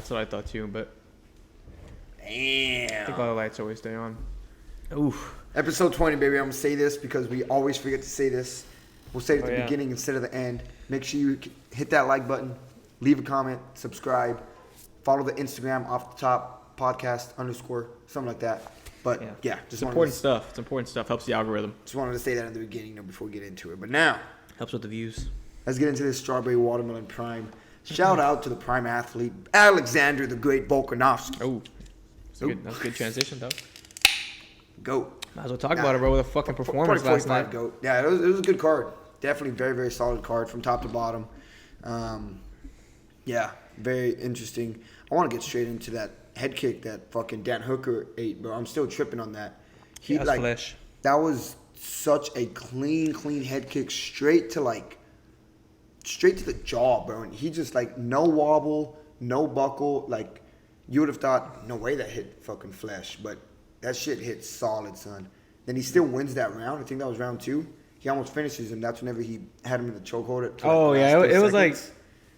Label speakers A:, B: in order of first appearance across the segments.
A: that's what I thought too. But
B: Damn.
A: I think all the lights always stay on. Oof.
B: Episode 20, baby. I'm going to say this because we always forget to say this. We'll say it at the
A: yeah.
B: beginning instead of the end. Make sure you hit that like button, leave a comment, subscribe, follow the Instagram off the top, podcast _ something like that. But yeah,
A: just important stuff. It's important stuff. Helps the algorithm.
B: Just wanted to say that in the beginning, before we get into it. But now,
A: helps with the views.
B: Let's get into this strawberry watermelon prime. Shout out to the prime athlete, Alexander the Great Volkanovski.
A: Oh, that's a good transition, though.
B: Goat.
A: Might as well talk about it, bro, with a fucking performance last night.
B: Goat. Yeah, it was a good card. Definitely very, very solid card from top to bottom. Yeah, very interesting. I want to get straight into that head kick that fucking Dan Hooker ate, bro. I'm still tripping on that.
A: Flesh.
B: That was such a clean head kick straight to the jaw, bro. And he just no wobble, no buckle. Like, you would have thought, no way that hit fucking flesh, but that shit hit solid, son. Then he still wins that round. I think that was round 2. He almost finishes him. That's whenever he had him in the chokehold.
A: It was like,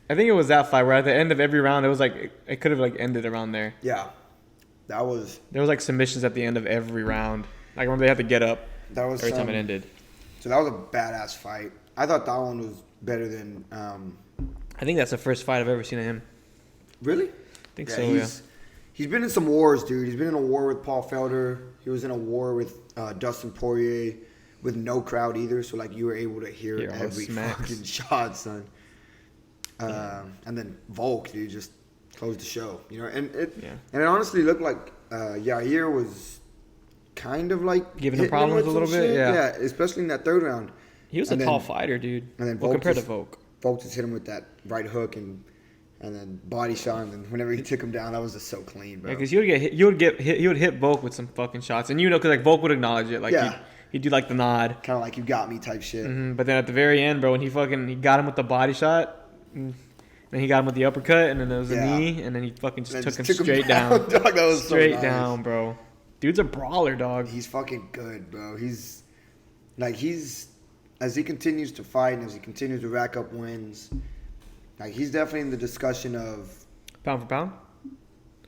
A: I think it was that fight where at the end of every round, it was like, it could have ended around there.
B: Yeah. There was
A: submissions at the end of every round. Like when they had to get up every time it ended. So
B: that was a badass fight. I thought that one was better than...
A: I think that's the first fight I've ever seen of him.
B: Really?
A: I think so, yeah.
B: He's been in some wars, dude. He's been in a war with Paul Felder. He was in a war with Dustin Poirier with no crowd either. So, you were able to hear every fucking shot, son. And then Volk, dude, just closed the show. And it honestly looked like Yair was kind of
A: giving him problems a little bit.
B: Yeah, especially in that third round.
A: He was a tall fighter, dude.
B: And then
A: compared to Volk.
B: Volk just hit him with that right hook and then body shot, and then whenever he took him down, that was just so clean, bro.
A: Yeah, because you would hit Volk with some fucking shots, and because Volk would acknowledge it, he'd do the nod,
B: kind of you got me type shit.
A: Mm-hmm. But then at the very end, bro, when he got him with the body shot, and then he got him with the uppercut, and then there was a knee, and then he fucking just took him straight down.
B: Dog, that was
A: straight
B: so nice.
A: down, bro. Dude's a brawler, dog.
B: He's fucking good, bro. He's as he continues to fight and as he continues to rack up wins, he's definitely in the discussion of
A: pound for pound.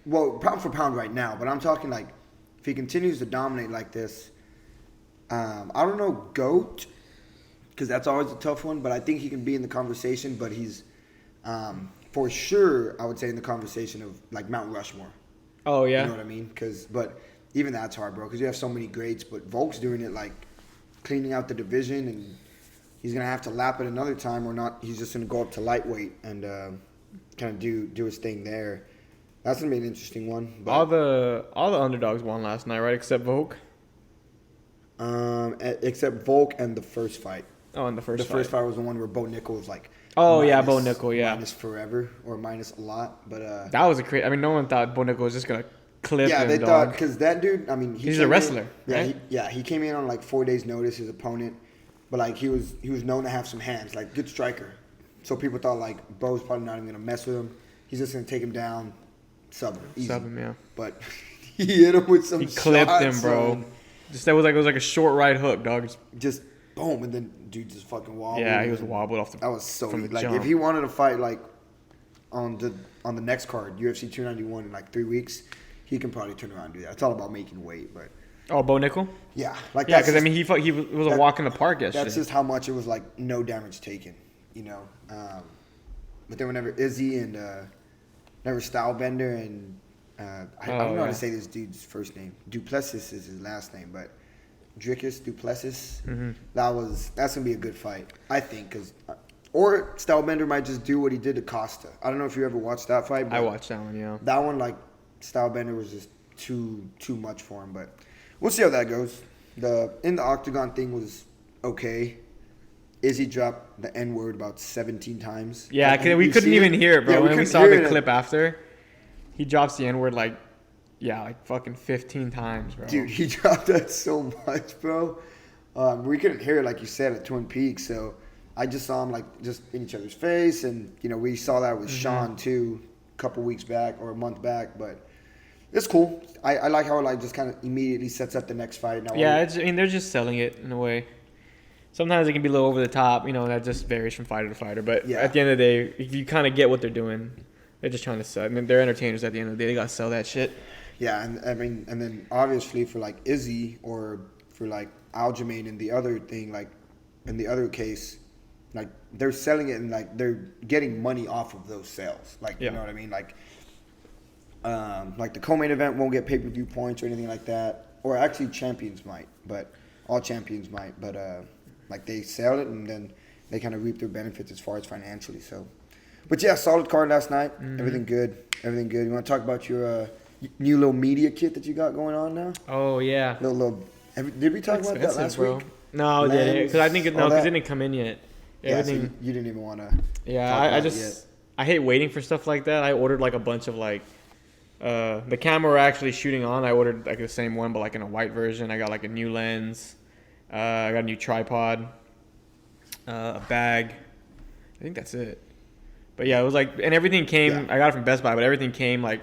B: Well, pound for pound right now, but I'm talking if he continues to dominate like this. I don't know GOAT, because that's always a tough one, but I think he can be in the conversation. But he's for sure, I would say, in the conversation of Mount Rushmore.
A: Oh yeah,
B: you know what I mean? But even that's hard, bro, because you have so many greats. But Volk's doing it cleaning out the division, and he's gonna have to lap it another time or not. He's just gonna go up to lightweight and kind of do his thing there. That's gonna be an interesting one. But,
A: all the underdogs won last night, right? Except Volk.
B: Except Volk and the first fight.
A: Oh, and the first
B: fight was the one where Bo Nickel was
A: Bo Nickel,
B: minus forever or minus a lot. But
A: that was a crazy. I mean, no one thought Bo Nickel was just gonna clip him.
B: Yeah, they thought, because that dude. I mean,
A: he's a wrestler. Right?
B: He came in on 4 days' notice. His opponent, but he was known to have some hands, good striker. So people thought Bo's probably not even gonna mess with him. He's just gonna take him down, sub him, easy.
A: Sub him, yeah.
B: But he hit him with some.
A: He clipped him, bro. Just that was it was a short right hook, dog.
B: Just boom, and then dude just fucking wobbled.
A: Yeah, he was wobbled off the.
B: That was so
A: from the
B: if he wanted to fight on the next card, UFC 291 in 3 weeks, he can probably turn around and do that. It's all about making weight, but.
A: Oh, Bo Nickel?
B: Yeah,
A: yeah, because he was a walk in the park yesterday.
B: That's just how much it was no damage taken, But then whenever Izzy and whenever Stylebender and I don't know how to say this dude's first name. Duplessis is his last name, but Dricus Duplessis.
A: Mm-hmm.
B: That's gonna be a good fight, I think, or Stylebender might just do what he did to Costa. I don't know if you ever watched that fight. But
A: I watched that one, yeah.
B: That one, Stylebender was just too much for him, but we'll see how that goes. The in the octagon thing was okay. Izzy dropped the N-word about 17 times.
A: Yeah, we couldn't even hear it, bro. When we saw the clip after, he drops the N-word fucking 15 times, bro.
B: Dude, he dropped that so much, bro. We couldn't hear it, like you said, at Twin Peaks, so I just saw him, just in each other's face, and, we saw that with Sean, too, a couple weeks back, or a month back, but it's cool. I like how it, just kind of immediately sets up the next fight. Now,
A: they're just selling it in a way. Sometimes it can be a little over the top, that just varies from fighter to fighter, but at the end of the day, if you kind of get what they're doing, They're just trying to sell. I mean, they're entertainers at the end of the day. They gotta sell that shit.
B: Yeah, and I mean, and then obviously for like Izzy or for like Aljamain in the other thing, like in the other case, like they're selling it and like they're getting money off of those sales. Like you know what I mean? Like the co-main event won't get pay-per-view points or anything like that. Or actually, champions might, but all champions might. But like they sell it and then they kind of reap their benefits as far as financially. So, but yeah, solid card last night. Mm-hmm. Everything good. Everything good. You want to talk about your new little media kit that you got going on now?
A: Oh yeah.
B: Did we talk about that last week?
A: No, because I think because it didn't come in yet.
B: Everything. Yeah, so you didn't even want to.
A: Yeah, I hate waiting for stuff like that. I ordered like a bunch of like. The camera we're actually shooting on, I ordered like the same one, but like in a white version. I got like a new lens. I got a new tripod. A bag. I think that's it. But yeah, it was like, and everything came. Yeah. I got it from Best Buy, but everything came like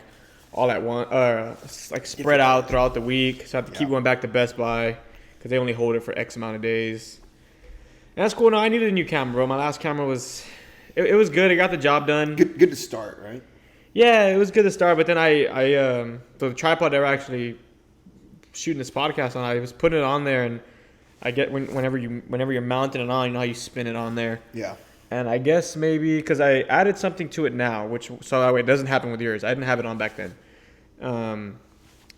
A: all at once, like spread out throughout the week. So I have to keep going back to Best Buy because they only hold it for X amount of days. And that's cool. No, I needed a new camera, bro. My last camera was, it was good. It got the job done.
B: Good to start, right?
A: Yeah, it was good to start, but then the tripod they were actually shooting this podcast on, I was putting it on there, and I get whenever you're mounting it on, you know how you spin it on there. Yeah. And I guess maybe because I added something to it now, so that way it doesn't happen with yours. I didn't have it on back then, and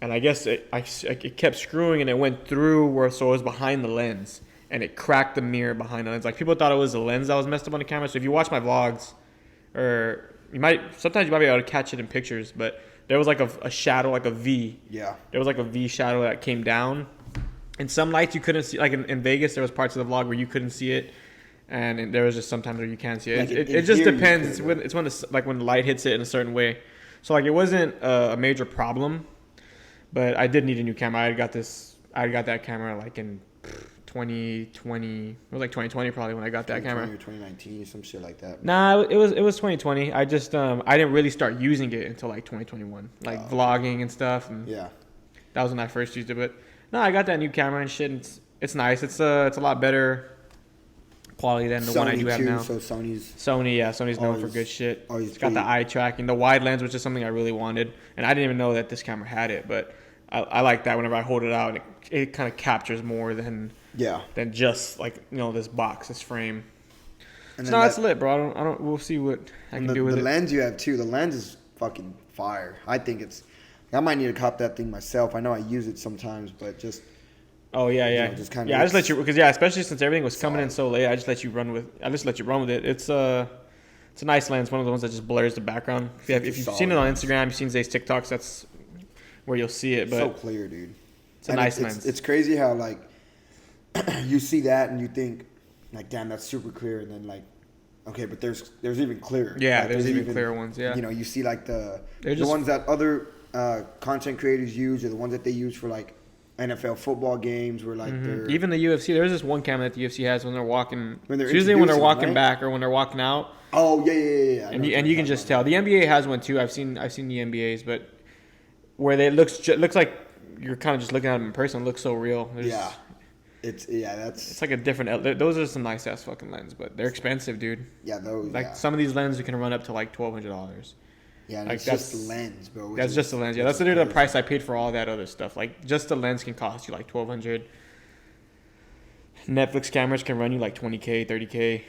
A: I guess it kept screwing and it went through so it was behind the lens and it cracked the mirror behind the lens. Like people thought it was the lens that was messed up on the camera. So if you watch my vlogs, or sometimes you might be able to catch it in pictures, but there was like a shadow, like a V. Yeah. There was like a V shadow that came down. And some nights you couldn't see, like in Vegas, there was parts of the vlog where you couldn't see it. And there was just sometimes where you can't see it. Like it just depends. It's when the light hits it in a certain way. So like it wasn't a major problem, but I did need a new camera. I got that camera like in 2020. It was like 2020 probably when I got that camera.
B: Or 2019 or some shit like that.
A: Nah, it was 2020. I just I didn't really start using it until like 2021, like vlogging and stuff. And yeah, that was when I first used it. But no, I got that new camera and shit. And it's nice. It's a lot better quality than the one I do have now.
B: So Sony's
A: known for good shit. It's got the eye tracking, the wide lens, which is something I really wanted, and I didn't even know that this camera had it. But I like that whenever I hold it out, it kind of captures more than just like this box, this frame. And so it's lit, bro. I don't. We'll see what I can do with it.
B: The lens you have too. The lens is fucking fire. I think I might need to cop that thing myself. I know I use it sometimes, but just.
A: Oh yeah.
B: Just kind of.
A: Yeah, I just let you because especially since everything was coming in so late, I just let you run with it. It's a nice lens. One of the ones that just blurs the background. If you've seen it on Instagram, you've seen Zay's TikToks. That's where you'll see it. But
B: so clear, dude.
A: It's a nice lens.
B: It's crazy how like you see that and you think like, damn, that's super clear, and then like, okay, but there's even clearer.
A: Yeah,
B: like,
A: there's even clearer ones. Yeah.
B: You see like the ones that other content creators use, or the ones that they use for like NFL football games, where like they're
A: even the UFC. There's this one camera that the UFC has when they're walking. Usually when they're walking back or when they're walking out.
B: Oh yeah.
A: And you can just tell. The NBA has one too. I've seen the NBA's, but where it looks like you're kind of just looking at them in person. It looks so real. It's like a different. Those are some nice ass fucking lenses, but they're expensive, dude.
B: Yeah, those.
A: Like some of these lenses you can run up to like $1,200.
B: Yeah, and like that's just the lens, bro.
A: That's just the lens. Yeah, that's literally the price I paid for all that other stuff. Like just the lens can cost you like $1,200. Netflix cameras can run you like $20K, $30K.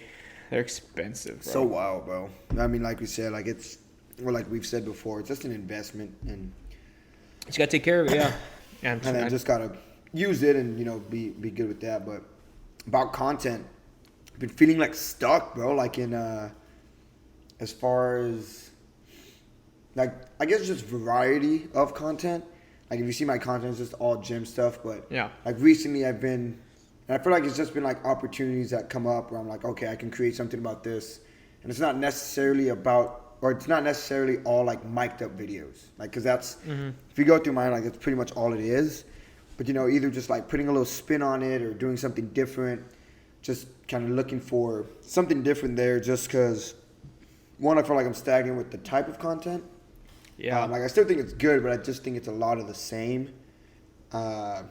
A: They're expensive, bro.
B: So wild, bro. I mean, like we said, like like we've said before, it's just an investment, and
A: you gotta take care of it. Yeah,
B: and then just gotta use it and be good with that. But about content, I've been feeling like stuck, bro. Like in as far as like I guess just variety of content. Like if you see my content, it's just all gym stuff. But yeah, like recently I've been, and I feel like it's just been like opportunities that come up where I'm like, okay, I can create something about this, and it's not necessarily all like mic'd up videos. Like because that's if you go through mine, like that's pretty much all it is. But either just like putting a little spin on it or doing something different, just kind of looking for something different there. Just because one, I feel like I'm stagnant with the type of content. Yeah. Like I still think it's good, but I just think it's a lot of the same. And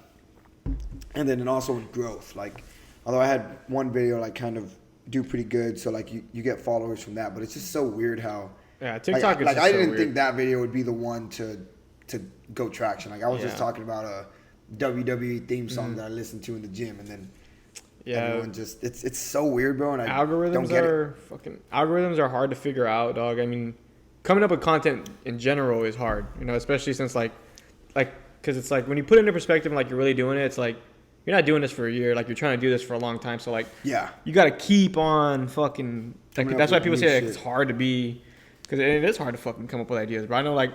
B: then also in growth, like although I had one video like kind of do pretty good, so like you get followers from that, but it's just so weird how
A: Yeah, TikTok is
B: like
A: just
B: I
A: so
B: didn't
A: weird.
B: think that video would be the one to go traction. Like I was just
A: Yeah.
B: talking about a WWE theme song
A: Mm-hmm.
B: that I listened to in the gym, and then
A: Yeah,
B: everyone just it's so weird, bro. And I don't
A: algorithms
B: get it.
A: are fucking algorithms are hard to figure out, dog. I mean, coming up with content in general is hard, you know, especially since like because it's like when you put it into perspective and like you're really doing it, it's like you're not doing this for a year, like you're trying to do this for a long time. So like
B: Yeah.
A: you got to keep on fucking. Like,
B: Coming up
A: that's why
B: with
A: people
B: new
A: say like,
B: shit.
A: it's hard to be, because it is hard to fucking come up with ideas. But I know like,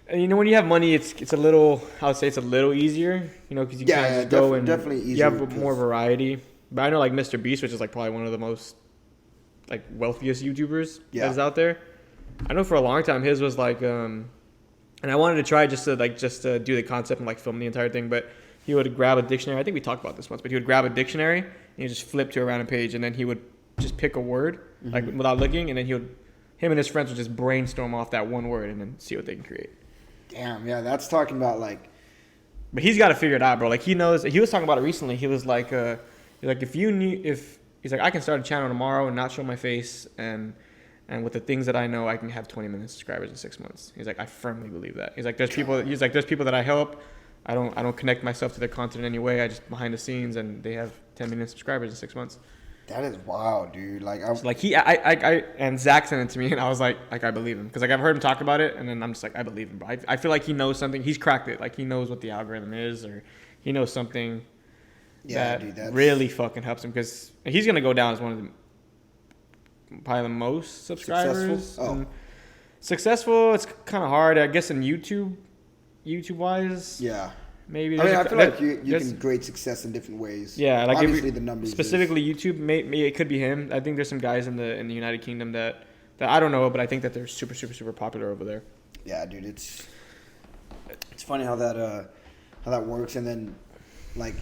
A: and you know when you have money, it's a little. I would say it's a little easier, you know, because you
B: Yeah,
A: kind of
B: yeah,
A: just go and
B: definitely
A: you
B: easier
A: have more variety. But I know like Mr. Beast, which is like probably one of the most like wealthiest YouTubers
B: Yeah.
A: that is out there. I know for a long time his was like, and I wanted to try just to do the concept and like film the entire thing, but he would grab a dictionary. I think we talked about this once, but he would grab a dictionary and he would just flip to a random page, and then he would just pick a word like without looking, and then him and his friends would just brainstorm off that one word and then see what they can create.
B: Damn, yeah, that's talking about like.
A: But he's got to figure it out, bro. Like he knows. He was talking about it recently. He was like, if you knew, if he's like, I can start a channel tomorrow and not show my face, and with the things that I know, I can have 20 million subscribers in 6 months. He's like, I firmly believe that. He's like, there's people that I help. I don't connect myself to their content in any way. I just behind the scenes, and they have 10 million subscribers in 6 months.
B: That is wild, dude. Like,
A: So like I and Zach sent it to me, and I was like I believe him, because like I've heard him talk about it, and then I'm just like I believe him, bro. I feel like he knows something. He's cracked it. Like he knows what the algorithm is, or he knows something
B: yeah,
A: that
B: dude, that's
A: really fucking helps him, because he's gonna go down as one of the probably the most subscribers.
B: Successful? Oh.
A: And successful. It's kind of hard, I guess, in YouTube wise.
B: yeah.
A: Maybe.
B: I mean, I feel like you
A: there's-
B: can create success in different ways.
A: Yeah, like
B: obviously the numbers.
A: specifically YouTube. Maybe it could be him. I think there's some guys in the United Kingdom that I don't know, but I think that they're super super super popular over there.
B: Yeah, dude, it's funny how that works, and then like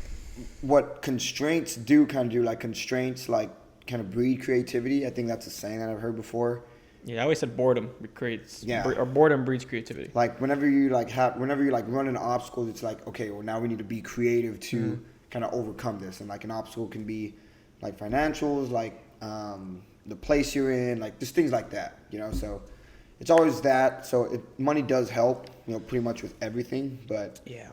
B: what constraints do kind of do. Like constraints like kind of breed creativity. I think that's a saying that I've heard before.
A: Yeah, I always said boredom creates.
B: Yeah.
A: Or boredom breeds creativity.
B: Like whenever you run into obstacles, it's like, okay, well now we need to be creative to kind of overcome this. And like an obstacle can be like financials, like the place you're in, like just things like that, you know. So it's always that. So money does help, you know, pretty much with everything. But
A: Yeah.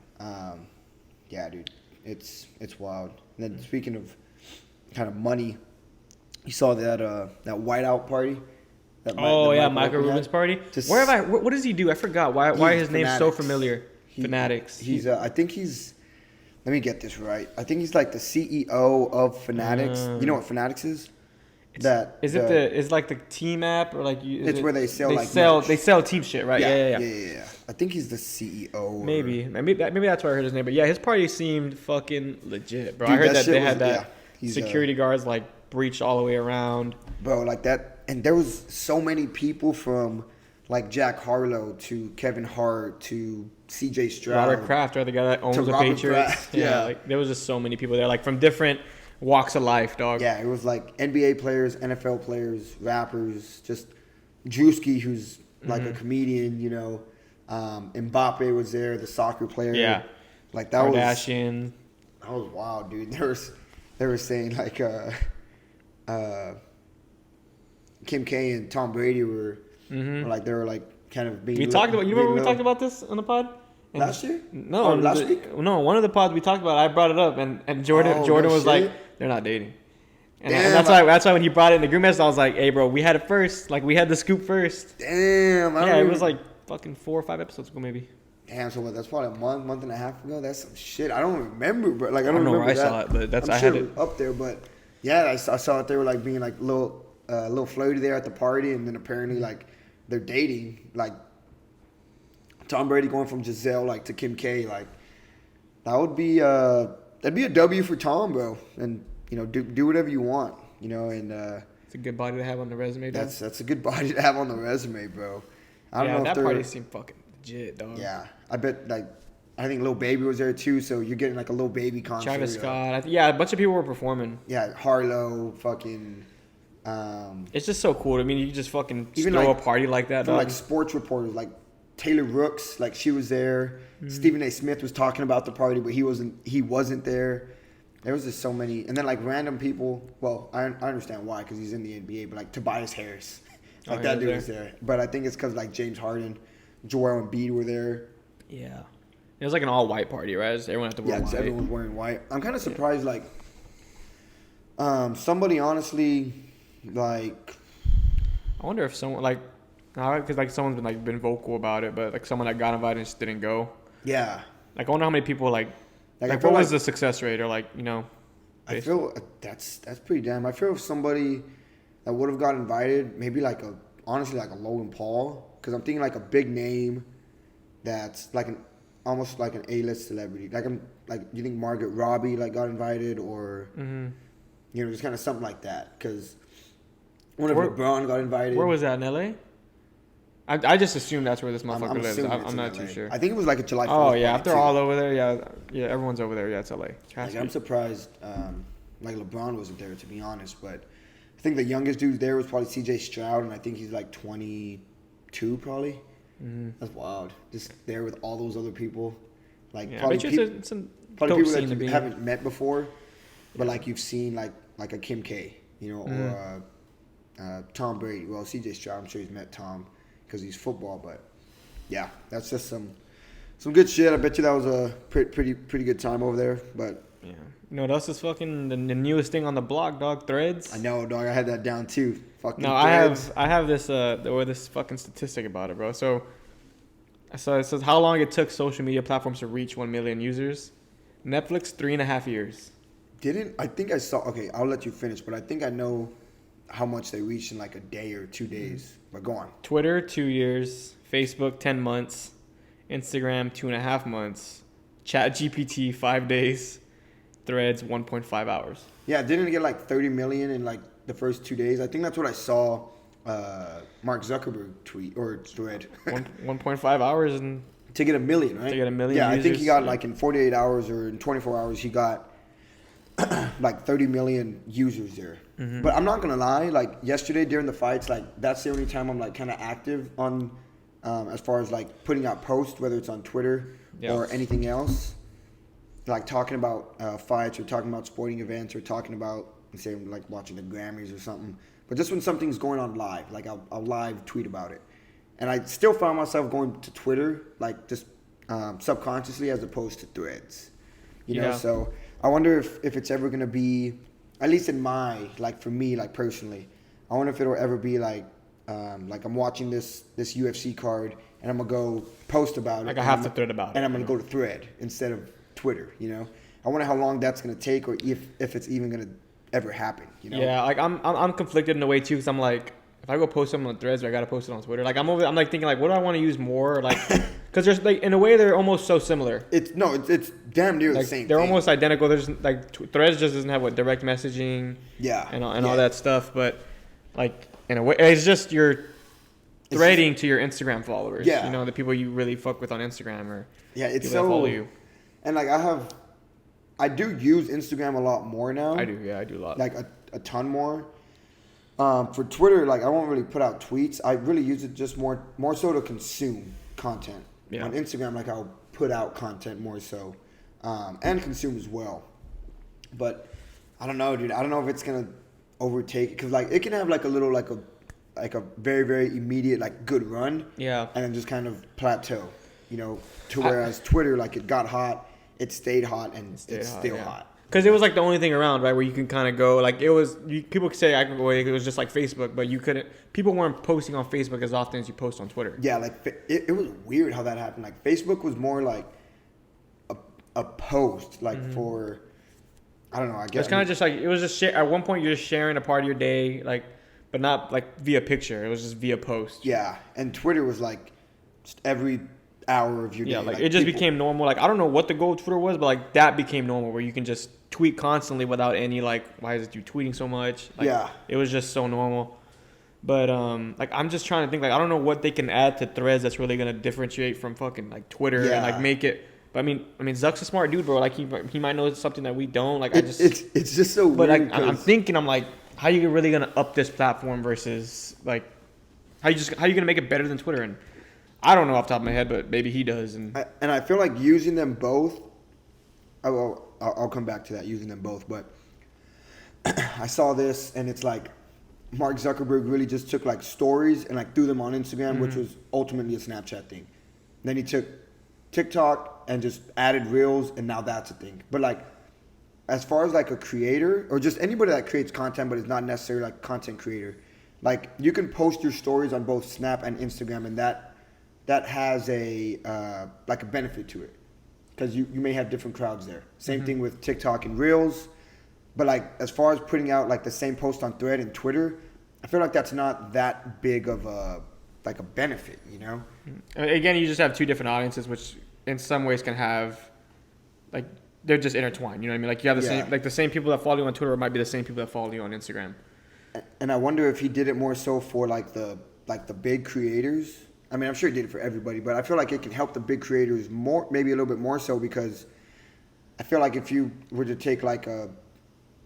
B: yeah, dude, it's wild. And then speaking of kind of money, you saw that whiteout party.
A: Oh yeah, Michael Rubin's party.
B: Just-
A: What does he do? I forgot. Why
B: He's
A: his name's so
B: Fanatics.
A: familiar? Fanatics.
B: He's I think he's. Let me get this right. I think he's like the CEO of Fanatics. You know what Fanatics is?
A: Is like the team app, or like you?
B: It's where they sell like
A: they
B: merch.
A: sell team shit, right? Yeah.
B: yeah. I think he's the CEO. or-
A: Maybe that's why I heard his name. But yeah, his party seemed fucking legit, bro.
B: Dude,
A: I heard
B: that
A: that
B: shit
A: they
B: was-
A: had that
B: yeah, he's,
A: security guards like breached all the way around.
B: Bro, like that, and there was so many people from like Jack Harlow to Kevin Hart to CJ Stroud.
A: Robert Kraft, right? The guy that owns
B: To
A: the
B: Robert
A: Patriots.
B: Kraft, yeah.
A: Like there was just so many people there, like from different walks of life, dog.
B: Yeah, it was like NBA players, NFL players, rappers, just Drewski, who's like a comedian, you know. Mbappe was there, the soccer player.
A: Yeah.
B: Like that
A: Kardashian.
B: was wild, dude. They were saying like Kim K and Tom Brady were like they were like kind of being.
A: We talked about. You remember we talked about this on the pod? And
B: last year?
A: No,
B: Oh, last week?
A: No, one of the pods we talked about. I brought it up, and Jordan
B: Oh,
A: Jordan
B: no
A: was
B: shit?
A: like, they're not dating. And
B: Damn,
A: that's why when he brought it in the group message, I was like, hey, bro, we had it first. Like we had the scoop first.
B: Damn. I
A: Yeah,
B: don't
A: it
B: even-
A: was like fucking 4 or 5 episodes ago, maybe.
B: Damn. So what? That's probably a month and a half ago. That's some shit. I don't remember, but like I
A: I
B: don't
A: don't know
B: remember
A: where I
B: that.
A: saw it, but that's
B: I'm
A: I
B: sure
A: had
B: it
A: it.
B: was up there, but yeah, I saw that they were like being like little flirty there at the party, and then apparently like they're dating. Like Tom Brady going from Giselle like to Kim K, like that would be that'd be a W for Tom, bro. And you know, do whatever you want, you know, and
A: It's a good body to have on the resume, dog.
B: that's a good body to have on the resume, bro. I don't know if
A: that
B: they're,
A: party seemed fucking legit, dog.
B: yeah, I bet like I think Lil Baby was there too, so you're getting like a Lil Baby concert.
A: Travis Scott. A bunch of people were performing.
B: Yeah, Harlow, fucking.
A: It's just so cool. I mean, you just fucking
B: Even
A: throw
B: like-
A: a party like that,
B: From
A: dog.
B: like sports reporters, like Taylor Rooks, like she was there. Stephen A. Smith was talking about the party, but he wasn't there. There was just so many, and then like random people. Well, I understand why because he's in the NBA, but like Tobias Harris, Like
A: he
B: that
A: was
B: dude was there. But I think it's because like James Harden, Joel Embiid were there.
A: Yeah. It was like an all-white party, right? Everyone had to wear
B: Yeah,
A: white.
B: just everyone was wearing white. I'm kind of surprised, like, somebody honestly, like,
A: I wonder if someone like, because like someone's been vocal about it, but like someone that got invited just didn't go.
B: yeah.
A: Like I wonder how many people like
B: I
A: what
B: feel
A: was
B: like-
A: the success rate or like
B: I feel that's pretty damn. I feel if somebody that would have got invited, maybe like honestly like a Logan Paul, because I'm thinking like a big name that's like almost like an A-list celebrity. Like you think Margaret Robbie like got invited or just kind of something like that. Because one of LeBron got invited.
A: Where was that in LA? I just assumed that's where this
B: I'm
A: motherfucker lives.
B: assuming it's
A: I'm
B: in
A: not
B: LA.
A: too sure.
B: I think it was like a July 4th.
A: Oh yeah,
B: party,
A: if they're
B: too.
A: all over there, yeah, everyone's over there. Yeah, it's LA.
B: Like, I'm surprised, like LeBron wasn't there to be honest, but I think the youngest dude there was probably C.J. Stroud, and I think he's like 22 probably. That's wild. Just there with all those other people, like
A: Yeah,
B: probably,
A: I bet you it's some
B: probably
A: dope
B: people
A: scene
B: that
A: to
B: you
A: be
B: haven't met before, but like you've seen like a Kim K, or Tom Brady. Well, C.J. Stroud, I'm sure he's met Tom because he's football, but yeah, that's just some good shit. I bet you that was a pretty good time over there, but.
A: Yeah. You know what else is fucking the newest thing on the block, dog? Threads.
B: I know, dog. I had that down too. Fucking
A: No,
B: Threads.
A: I have this fucking statistic about it, bro. So it says how long it took social media platforms to reach 1 million users. Netflix 3.5 years.
B: I think I saw. Okay, I'll let you finish, but I think I know how much they reached in like a day or 2 days. But go on.
A: Twitter 2 years. Facebook 10 months. Instagram 2.5 months. ChatGPT 5 days. Threads 1.5 hours.
B: Yeah, didn't it get like 30 million in like the first 2 days? I think that's what I saw. Mark Zuckerberg tweet or thread.
A: 1.5 hours and
B: To get a million, right?
A: To get a million
B: Yeah, I think he
A: users,
B: got
A: yeah.
B: like in 48 hours or in 24 hours, he got like 30 million users there. But I'm not gonna lie, like yesterday during the fights, like that's the only time I'm like kind of active on, as far as like putting out posts, whether it's on Twitter or anything else, like talking about fights or talking about sporting events or talking about, say, like watching the Grammys or something. But just when something's going on live, like I'll live tweet about it. And I still found myself going to Twitter, like just subconsciously as opposed to Threads. You know, so I wonder if it's ever going to be, at least in my, like for me, like personally, I wonder if it'll ever be like I'm watching this UFC card and I'm going to go post about it.
A: like I have to thread about it.
B: And I'm going to go to Thread instead of Twitter, you know? I wonder how long that's going to take or if it's even going to ever happen, you know?
A: Yeah, like I'm conflicted in a way too, because I'm like, if I go post something on Threads, I gotta post it on Twitter. Like I'm like thinking like, what do I want to use more? Like, because there's like in a way they're almost so similar.
B: It's damn near
A: Like
B: the same.
A: they're
B: thing.
A: almost identical. There's like Threads just doesn't have what direct messaging.
B: Yeah.
A: And all that stuff, but like in a way, it's just you're threading to your Instagram followers.
B: Yeah.
A: You know, the people you really fuck with on Instagram or
B: it's
A: people that follow you.
B: And like I do use Instagram a lot more now.
A: I do, yeah, I do a lot.
B: Like a ton more. For Twitter, like I won't really put out tweets. I really use it just more so to consume content.
A: Yeah.
B: On Instagram, like I'll put out content more so, and consume as well. But I don't know, dude. I don't know if it's gonna overtake because like it can have like a little like a very very immediate like good run.
A: Yeah.
B: And then just kind of plateau, you know. To whereas Twitter, like it got hot, it stayed hot, and it's still hot.
A: Because it was like the only thing around, right, where you can kind of go. Like it was, people could say it was just like Facebook, but you couldn't. People weren't posting on Facebook as often as you post on Twitter.
B: Yeah, like it was weird how that happened. Like Facebook was more like a post, like for I don't know. I guess
A: It's kind of just like it was just at one point you're just sharing a part of your day, like, but not like via picture. It was just via post.
B: Yeah, and Twitter was like just every hour of your day.
A: Yeah, like it just became normal. Like I don't know what the goal of Twitter was, but like that became normal where you can just tweet constantly without any like, why is it you tweeting so much? Like,
B: yeah,
A: it was just so normal. But like I'm just trying to think like I don't know what they can add to Threads that's really gonna differentiate from fucking like Twitter and like make it. But I mean Zuck's a smart dude, bro. Like he might know something that we don't. Like
B: it's just so
A: but
B: weird.
A: But like, I'm thinking I'm like, how you really gonna up this platform versus like how you gonna make it better than Twitter? And I don't know off the top of my head, but maybe he does. And
B: I feel like using them both. I'll come back to that, using them both. But I saw this, and it's like Mark Zuckerberg really just took like stories and like threw them on Instagram, which was ultimately a Snapchat thing. Then he took TikTok and just added Reels, and now that's a thing. But like, as far as like a creator or just anybody that creates content but is not necessarily like a content creator, like you can post your stories on both Snap and Instagram, and that has a like a benefit to it because you may have different crowds there. Same thing with TikTok and Reels. But like as far as putting out like the same post on Thread and Twitter, I feel like that's not that big of a like a benefit, you know?
A: Again, you just have two different audiences, which in some ways can have like they're just intertwined. You know what I mean? Like you have the same people that follow you on Twitter might be the same people that follow you on Instagram.
B: And I wonder if he did it more so for like the big creators. I mean, I'm sure he did it for everybody, but I feel like it can help the big creators more, maybe a little bit more so, because I feel like if you were to take like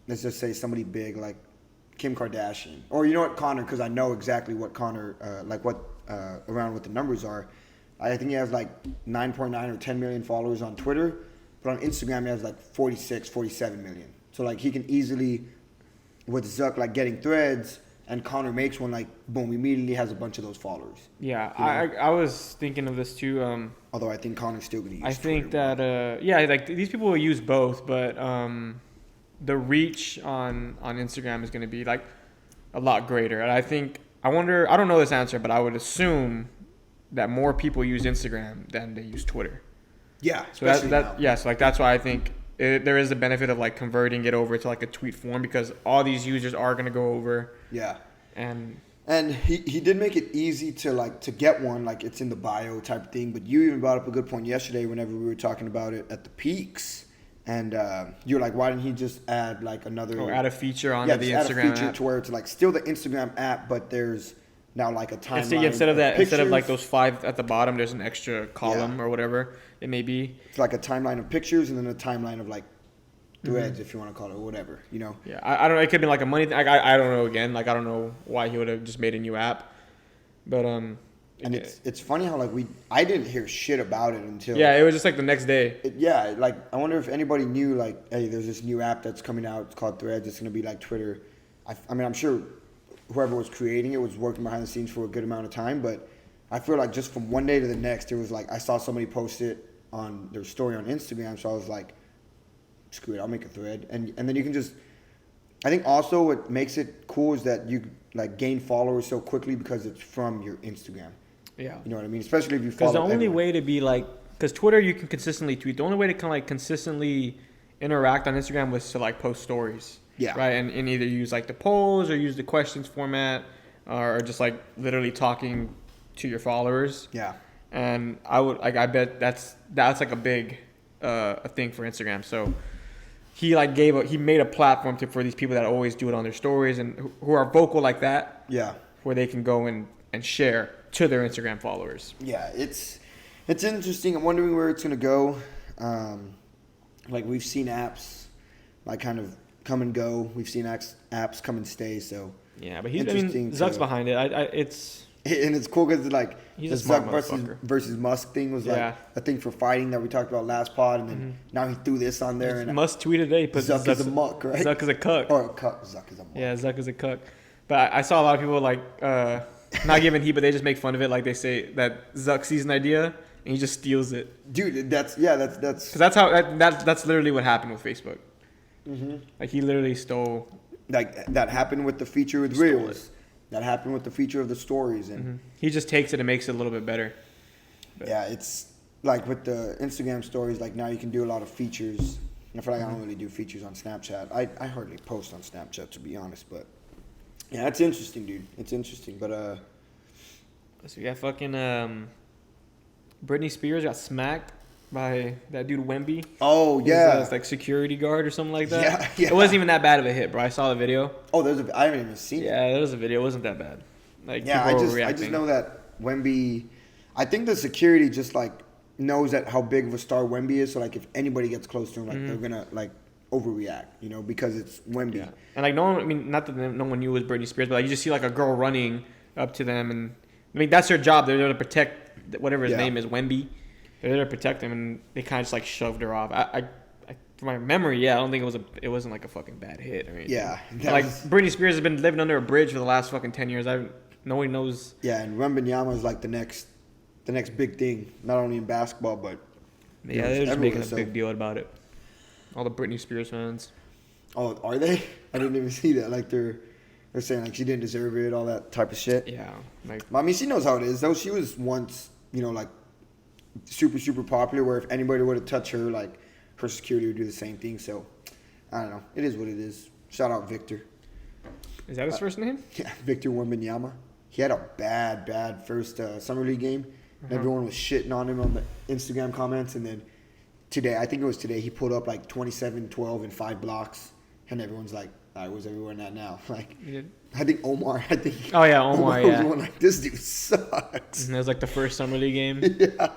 B: let's just say somebody big like Kim Kardashian, or you know what, Connor, because I know exactly what Connor, around what the numbers are. I think he has like 9.9 or 10 million followers on Twitter, but on Instagram he has like 46, 47 million. So like he can easily, with Zuck like getting Threads, and Connor makes one, like boom, immediately has a bunch of those followers.
A: Yeah, you know? I was thinking of this too.
B: Although I think Connor's still gonna use
A: I think
B: Twitter
A: that like these people will use both, but the reach on Instagram is going to be like a lot greater. And I don't know this answer, but I would assume that more people use Instagram than they use Twitter.
B: Yeah,
A: so so like that's why I think there is the benefit of like converting it over to like a tweet form, because all these users are going to go over.
B: Yeah.
A: And
B: he did make it easy to get one, like it's in the bio type thing. But you even brought up a good point yesterday whenever we were talking about it at the peaks. And you're like, why didn't he just add like another...
A: Or add a feature onto the Instagram app.
B: To where it's like still the Instagram app, but there's now like a timeline.
A: Instead of like those 5 at the bottom, there's an extra column or whatever it may be.
B: It's like a timeline of pictures and then a timeline of like threads, if you want to call it, or whatever, you know?
A: Yeah, I don't know. It could be like a money thing. I don't know again. Like, I don't know why he would have just made a new app. But...
B: And it's funny how like I didn't hear shit about it until...
A: Yeah, it was just like the next day.
B: Like I wonder if anybody knew like, hey, there's this new app that's coming out. It's called Threads. It's going to be like Twitter. I mean, I'm sure whoever was creating it was working behind the scenes for a good amount of time. But I feel like just from one day to the next, it was like I saw somebody post it on their story on Instagram. So I was like, screw it, I'll make a thread. And then you can just... I think also what makes it cool is that you like gain followers so quickly because it's from your Instagram.
A: Yeah.
B: You know what I mean? Especially if you follow...
A: Because the only way to be like... Because Twitter, you can consistently tweet. The only way to kind of like consistently interact on Instagram was to like post stories.
B: Yeah.
A: Right? And either use like the polls or use the questions format or just like literally talking to your followers.
B: Yeah.
A: And I bet that's like a big a thing for Instagram. So he like he made a platform for these people that always do it on their stories and who are vocal like that.
B: Yeah.
A: Where they can go and share to their Instagram followers.
B: Yeah, it's interesting. I'm wondering where it's gonna go. Like we've seen apps like kind of come and go. We've seen apps come and stay. So
A: yeah, but Zuck's behind it.
B: And it's cool because like
A: he's
B: the
A: a smart
B: Zuck versus Musk thing was like a thing for fighting that we talked about last pod, and then now he threw this on there. And
A: Musk tweeted today, but
B: Zuck is a muck, right?
A: Zuck is a cuck.
B: Or a cuck. Zuck is a muck.
A: Yeah, Zuck is a cuck. But I saw a lot of people like not giving heat, but they just make fun of it. Like they say that Zuck sees an idea and he just steals it.
B: Dude, that's because
A: that's literally what happened with Facebook. Mm-hmm. Like he literally stole.
B: Like that happened with the feature with Reels. That happened with the feature of the stories, and
A: he just takes it and makes it a little bit better.
B: But yeah, it's like with the Instagram stories. Like now you can do a lot of features. I feel like I don't really do features on Snapchat. I hardly post on Snapchat, to be honest, but. Yeah, it's interesting, dude. It's interesting, but
A: so we got fucking Britney Spears got smacked by that dude Wemby.
B: Oh yeah,
A: his, like security guard or something like that.
B: Yeah.
A: It wasn't even that bad of a hit, bro. I saw the video.
B: Oh, I haven't even seen it.
A: Yeah, there was a video. It wasn't that bad. Like
B: yeah, I just know that Wemby. I think the security just like knows that how big of a star Wemby is. So like if anybody gets close to him, like they're gonna like overreact, you know, because it's Wemby.
A: Yeah. And like no one, I mean, not that no one knew it was Britney Spears, but like you just see like a girl running up to them, and I mean that's their job. They're there to protect whatever his name is, Wemby. They're there to protect him, and they kind of just like shoved her off. I from my memory, yeah, I don't think it wasn't like a fucking bad hit or anything.
B: Yeah.
A: Like Britney Spears has been living under a bridge for the last fucking 10 years. Nobody knows.
B: Yeah, and Wembanyama is like the next big thing, not only in basketball but
A: Yeah, they're just making a big deal about it. All the Britney Spears fans.
B: Oh, are they? I didn't even see that. Like they're saying like she didn't deserve it, all that type of shit.
A: Yeah, like
B: I mean, she knows how it is though. She was once, like super super popular. Where if anybody were to touch her, like her security would do the same thing. So I don't know. It is what it is. Shout out Victor.
A: Is that his first name?
B: Yeah, Victor Wembanyama. He had a bad first summer league game. And everyone was shitting on him on the Instagram comments, and then today, I think it was today, he put up like 27, 12, and 5 blocks, and everyone's like, all right, where's everyone at now? Like, I think Omar,
A: Oh, yeah, Omar, yeah.
B: was one like, this dude sucks.
A: And it was like the first summer league game.
B: Yeah.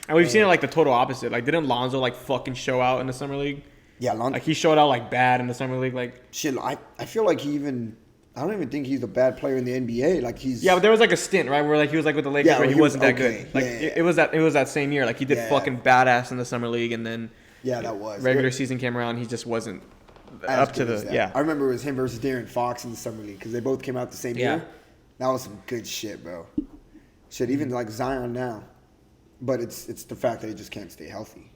A: And we've seen it like the total opposite. Like, didn't Lonzo like fucking show out in the summer league?
B: Yeah, Lonzo.
A: Like, he showed out like bad in the summer league. Like,
B: shit, I feel like I don't even think he's a bad player in the NBA. Like he's
A: yeah, but there was like a stint, right, where like he was like with the Lakers, where he wasn't that
B: okay.
A: good. Like it was that same year. Like he did fucking badass in the summer league, and then
B: that was
A: regular season came around, he just wasn't up to the yeah.
B: I remember it was him versus Darren Fox in the summer league because they both came out the same year. That was some good shit, bro. Shit, even like Zion now, but it's the fact that he just can't stay healthy,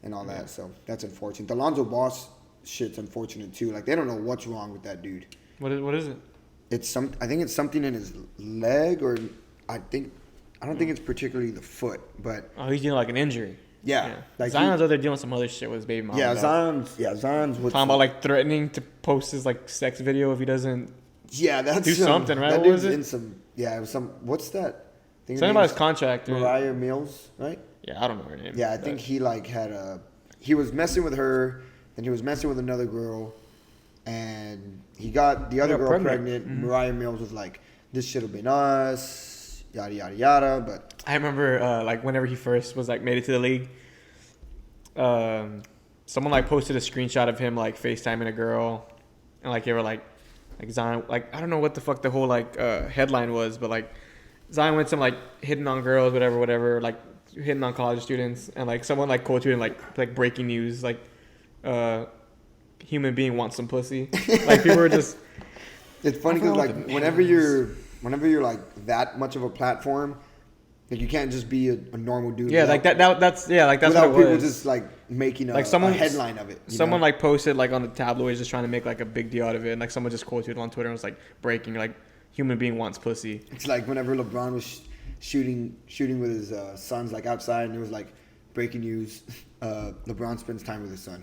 B: and all that. So that's unfortunate. The Lonzo Boss shit's unfortunate too. Like they don't know what's wrong with that dude.
A: What is it?
B: I think it's something in his leg, or I don't think it's particularly the foot, but
A: he's dealing like an injury.
B: Yeah.
A: Like Zion's out there dealing some other shit with his baby mom.
B: Yeah, Zion's
A: talking about like threatening to post his like sex video if he doesn't.
B: Yeah, that's
A: do something, right?
B: That
A: what was
B: it? It was some. What's that?
A: Something about his contract.
B: Mariah Mills, right?
A: Yeah, I don't know her name.
B: Yeah, I think he like he was messing with her, and he was messing with another girl. And he got the other girl pregnant. Mm-hmm. Mariah Mills was like, this should have been us, yada, yada, yada. But
A: I remember, like, whenever he first was, like, made it to the league, someone, like, posted a screenshot of him, like, FaceTiming a girl. And, like, they were, like Zion, like, I don't know what the fuck the whole, like, headline was. But, like, Zion went some, like, hitting on girls, whatever, like, hitting on college students. And, like, someone, like, quoted him, like breaking news, like, human being wants some pussy. Like people were just.
B: It's funny because like whenever you're like that much of a platform, like you can't just be a normal dude.
A: Yeah, like that's without what it was.
B: People just like making a headline of it.
A: Someone like posted like on the tabloids just trying to make like a big deal out of it, and like someone just quoted on Twitter and was like breaking like human being wants pussy.
B: It's like whenever LeBron was shooting with his sons like outside, and it was like breaking news. LeBron spends time with his son.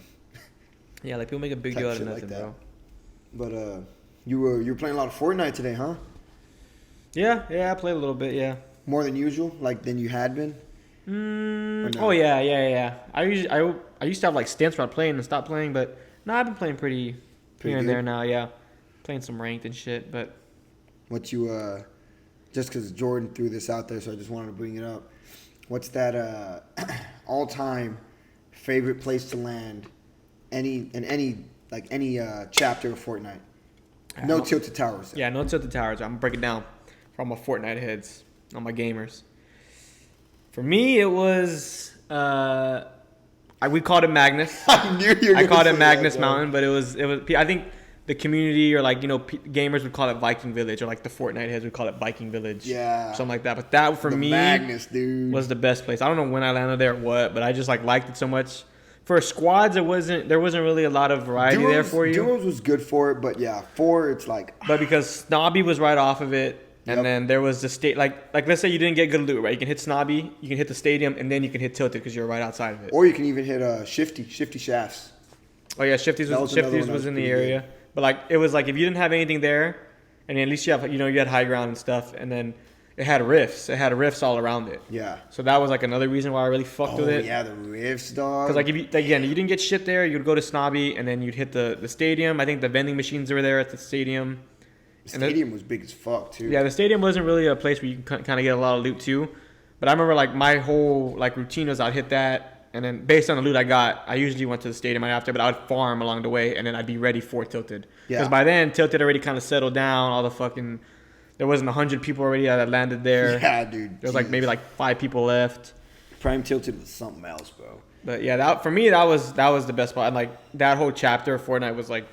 A: Yeah, like people make a big deal out of nothing, bro.
B: But you were playing a lot of Fortnite today, huh?
A: Yeah, I played a little bit, yeah. More
B: than usual, like than you had been.
A: No? Oh yeah. I used to have like stints where I played and stop playing, but no, I've been playing pretty here and there now. Yeah, playing some ranked and shit. But
B: what you just because Jordan threw this out there, so I just wanted to bring it up. What's that all-time favorite place to land? Any chapter of Fortnite. No tilted towers.
A: Yeah, no tilted towers. I'm breaking down for all my Fortnite heads, all my gamers. For me, it was we called it Magnus. I called it Magnus Mountain, but it was. I think the community or like gamers would call it Viking Village, or like the Fortnite heads would call it Viking Village.
B: Yeah,
A: something like that. But that for me,
B: Magnus, dude,
A: was the best place. I don't know when I landed there or what, but I just like liked it so much. For squads, there wasn't really a lot of variety there for you.
B: Duos was good for it, but yeah, 4 it's like.
A: But because Snobby was right off of it, and then there was the state like let's say you didn't get good loot, right? You can hit Snobby, you can hit the stadium, and then you can hit Tilted because you're right outside of it.
B: Or you can even hit Shifty Shafts.
A: Oh yeah, Shifty's was in the area, good. But like it was like if you didn't have anything there, and at least you have you had high ground and stuff, and then. It had rifts. It had rifts all around it.
B: Yeah.
A: So that was like another reason why I really fucked with it.
B: Oh yeah, the rifts, dog.
A: Because like if you didn't get shit there, you'd go to Snobby and then you'd hit the stadium. I think the vending machines were there at the stadium.
B: The stadium was big as fuck too.
A: Yeah, the stadium wasn't really a place where you can kind of get a lot of loot too. But I remember like my whole like routine was I'd hit that, and then based on the loot I got, I usually went to the stadium right after, but I would farm along the way, and then I'd be ready for Tilted. Yeah. Because by then Tilted already kind of settled down. All the fucking. There wasn't 100 people already that landed there.
B: Yeah, dude.
A: There was like maybe like 5 people left.
B: Prime Tilted was something else, bro.
A: But yeah, that for me that was the best part. And like that whole chapter of Fortnite was like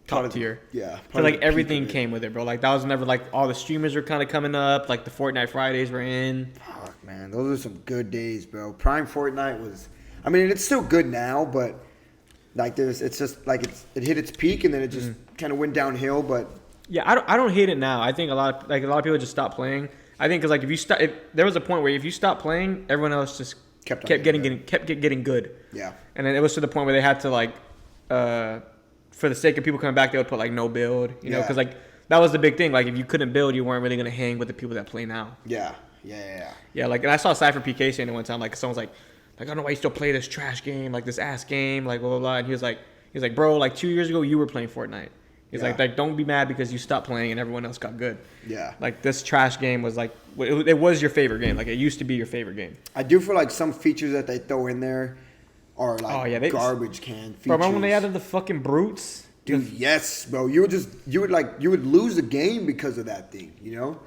A: top tier.
B: Yeah.
A: So like everything came with it, bro. Like that was never like all the streamers were kind of coming up. Like the Fortnite Fridays were in.
B: Fuck, man, those are some good days, bro. Prime Fortnite was. I mean, it's still good now, but like it's just like it hit its peak and then it just kind of went downhill. But
A: yeah, I don't hate it now. I think a lot of people just stopped playing. I think because like if there was a point where if you stopped playing, everyone else just kept getting good.
B: Yeah.
A: And then it was to the point where they had to like, for the sake of people coming back, they would put like no build, you know, because like that was the big thing. Like if you couldn't build, you weren't really gonna hang with the people that play now.
B: Yeah.
A: Yeah, like and I saw Cypher PK saying it one time. Like someone's like I don't know why you still play this trash game, like this ass game, like blah blah blah. And he was like, bro, like 2 years ago you were playing Fortnite. He's like don't be mad because you stopped playing and everyone else got good.
B: Yeah.
A: Like this trash game was like it was your favorite game. Like it used to be your favorite game.
B: I do feel like some features that they throw in there are like garbage can features.
A: Bro, remember when they added the fucking brutes?
B: Dude, yes, bro. You would lose a game because of that thing, you know?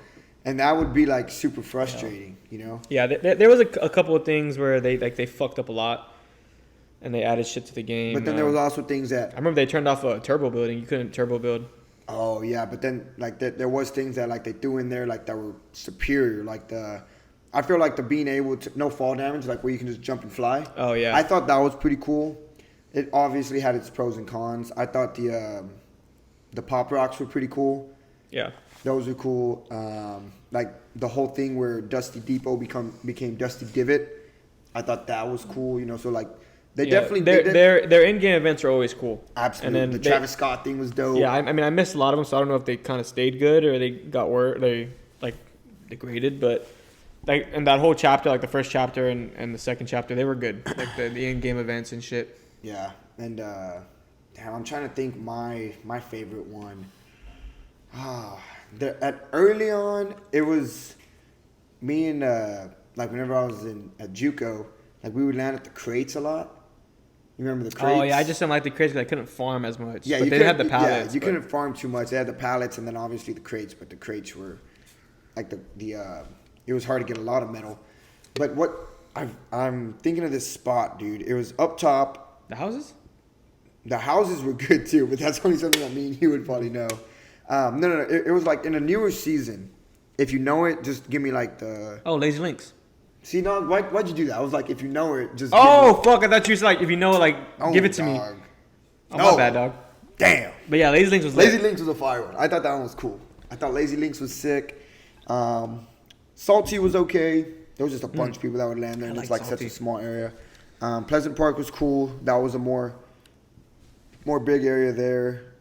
B: And that would be like super frustrating, you know?
A: Yeah, there was a couple of things where they fucked up a lot. And they added shit to the game.
B: But then there was also things that
A: I remember they turned off a turbo building. You couldn't turbo build.
B: Oh yeah, but then like there was things that like they threw in there like that were superior. Like I feel like the being able to no fall damage, like where you can just jump and fly.
A: Oh yeah.
B: I thought that was pretty cool. It obviously had its pros and cons. I thought the pop rocks were pretty cool.
A: Yeah.
B: Those were cool. Like the whole thing where Dusty Depot became Dusty Divot. I thought that was cool. You know, so like. Their in-game events are always cool. Absolutely. And then the Travis Scott thing was dope.
A: Yeah, I mean, I missed a lot of them, so I don't know if they kind of stayed good or they got they like degraded. But like in that whole chapter, like the first chapter and the second chapter, they were good. Like the in-game events and shit.
B: Yeah, and I'm trying to think my favorite one. Early on, it was me and like whenever I was at JUCO, like we would land at the crates a lot. You remember the crates?
A: Oh, yeah. I just didn't like the crates because I couldn't farm as much.
B: Yeah,
A: but they had the pallets.
B: Yeah, you couldn't farm too much. They had the pallets and then obviously the crates, but the crates were like it was hard to get a lot of metal. But what I'm thinking of this spot, dude. It was up top.
A: The houses?
B: The houses were good too, but that's only something that me and you would probably know. No. It was like in a newer season. If you know it, just give me like the...
A: Oh, Lazy Links.
B: See, no, why'd you do that? I was like, if you know it, just...
A: Oh, fuck. I thought you was like, if you know it, like, give it to me. Oh, my bad, dog.
B: Damn.
A: But yeah, Lazy Links was
B: Lazy Links was a fire one. I thought that one was cool. I thought Lazy Links was sick. Salty was okay. There was just a bunch of people that would land there, and it's like such a small area. Pleasant Park was cool. That was a more big area there.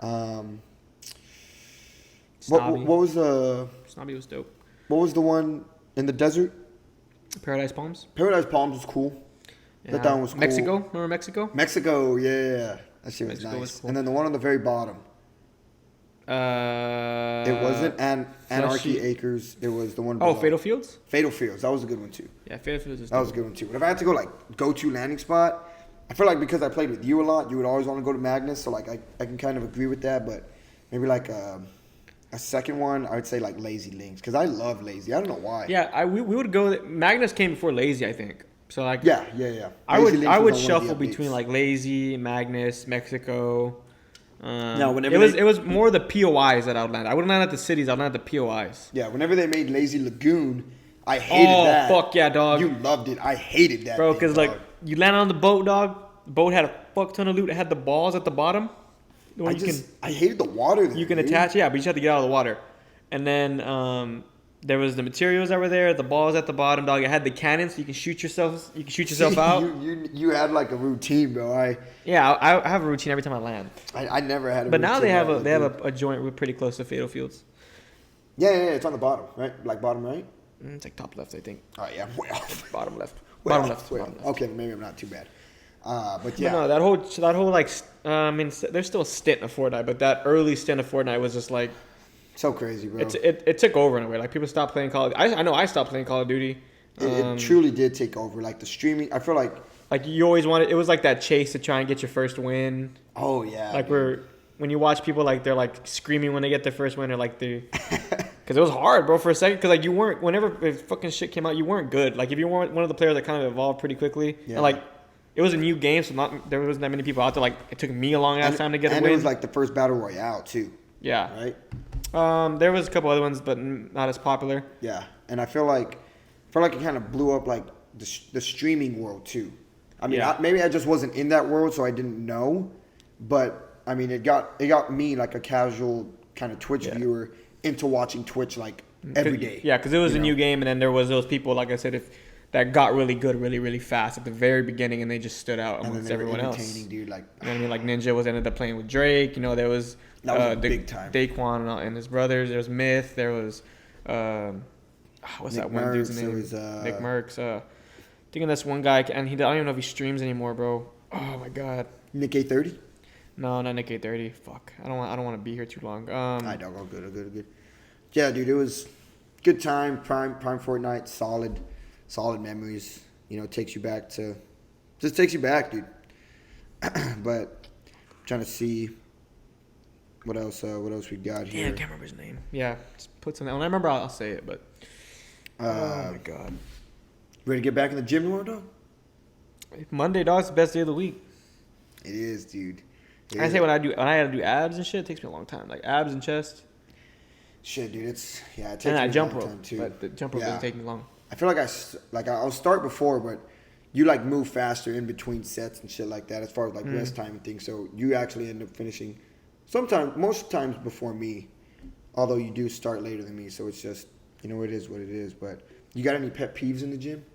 B: What was the...
A: Snobby was dope.
B: What was the one in the desert?
A: Paradise Palms.
B: Paradise Palms was cool.
A: Yeah.
B: That one was cool.
A: Mexico? Remember Mexico?
B: Mexico, yeah. That shit was nice. Was cool. And then the one on the very bottom. It wasn't Anarchy Acres. It was the one below.
A: Oh, Fatal Fields?
B: Fatal Fields. That was a good one, too.
A: Yeah, Fatal Fields was
B: That was a good one, too. But if I had to go, like, go-to landing spot, I feel like because I played with you a lot, you would always want to go to Magnus. So, like, I can kind of agree with that. But maybe, like, a second one, I would say, like, Lazy Links. Because I love Lazy. I don't know why.
A: Yeah, we would go... Magnus came before Lazy, I think. So, like...
B: Yeah.
A: I would shuffle between, like, Lazy, Magnus, Mexico...
B: No, whenever
A: it was more the POIs that I would land. I wouldn't land at the cities. I'd land at the POIs.
B: Yeah, whenever they made Lazy Lagoon, I hated that.
A: Oh, fuck yeah, dog.
B: You loved it. I hated that.
A: Bro, because, like, you land on the boat, dog. The boat had a fuck ton of loot. It had the balls at the bottom.
B: I hated the water there,
A: you can attach, yeah, but you just have to get out of the water. And then there was the materials that were there, the balls at the bottom, dog. It had the cannons, so you can shoot yourself. You can shoot yourself out.
B: You had like a routine, bro. I
A: have a routine every time I land.
B: I never had a
A: but
B: routine.
A: But now they have a joint pretty close to Fatal Fields.
B: Yeah, it's on the bottom, right? Like bottom right?
A: It's like top left, I think.
B: Oh yeah, way off.
A: Bottom left.
B: Bottom left. Okay, maybe I'm not too bad. But yeah.
A: But no, that whole like I mean, there's still a stint of Fortnite, but that early stint of Fortnite was just like
B: so crazy, bro.
A: It took over in a way. Like people stopped playing Call of Duty. I know I stopped playing Call of Duty.
B: It truly did take over. Like the streaming, I feel like
A: you always wanted. It was like that chase to try and get your first win.
B: Oh yeah.
A: Like when you watch people like they're like screaming when they get their first win, or like they Because it was hard, bro, for a second. Because, like, you weren't, whenever if fucking shit came out, you weren't good. Like, if you weren't one of the players that kind of evolved pretty quickly.
B: Yeah.
A: And, like, it was a new game, so there wasn't that many people out there. Like, it took me a long ass time to get a win.
B: And it was, like, the first Battle Royale, too.
A: Yeah.
B: Right?
A: There was a couple other ones, but not as popular.
B: Yeah. And I feel like it kind of blew up, like, the streaming world, too. I mean, maybe I just wasn't in that world, so I didn't know. But, I mean, it got me, like, a casual kind of Twitch viewer into watching Twitch, like, every day.
A: Yeah, because it was a new game, and then there was those people, like I said, that got really good really, really fast at the very beginning, and they just stood out amongst everyone else.
B: Dude, like,
A: you know what I mean? Like Ninja ended up playing with Drake. You know, there was
B: big time.
A: Daquan and his brothers. There was Myth. There was what's that one dude's name? Nick Merckx. Thinking that's one guy, and I don't even know if he streams anymore, bro. Oh my god.
B: Nick A30?
A: No, not Nick A30. Fuck. I don't want to be here too long.
B: I don't. All good. Yeah, dude, it was good time. Prime Fortnite, solid memories. You know, takes you back, dude. But I'm trying to see what else we got here.
A: Yeah, I can't remember his name. Yeah, just put something. When I remember, I'll say it. But oh my god,
B: ready to get back in the gym tomorrow, dog?
A: Monday, dog, it's the best day of the week.
B: It is, dude.
A: I say when I gotta do abs and shit, it takes me a long time. Like abs and chest.
B: Shit, dude, it takes
A: me
B: a
A: jump
B: long
A: rope
B: time too.
A: But the jump rope doesn't take me long.
B: I feel like I'll start before, but you like move faster in between sets and shit like that as far as like rest time and things. So you actually end up finishing most times before me, although you do start later than me. So it's just, you know, it is what it is. But you got any pet peeves in the gym?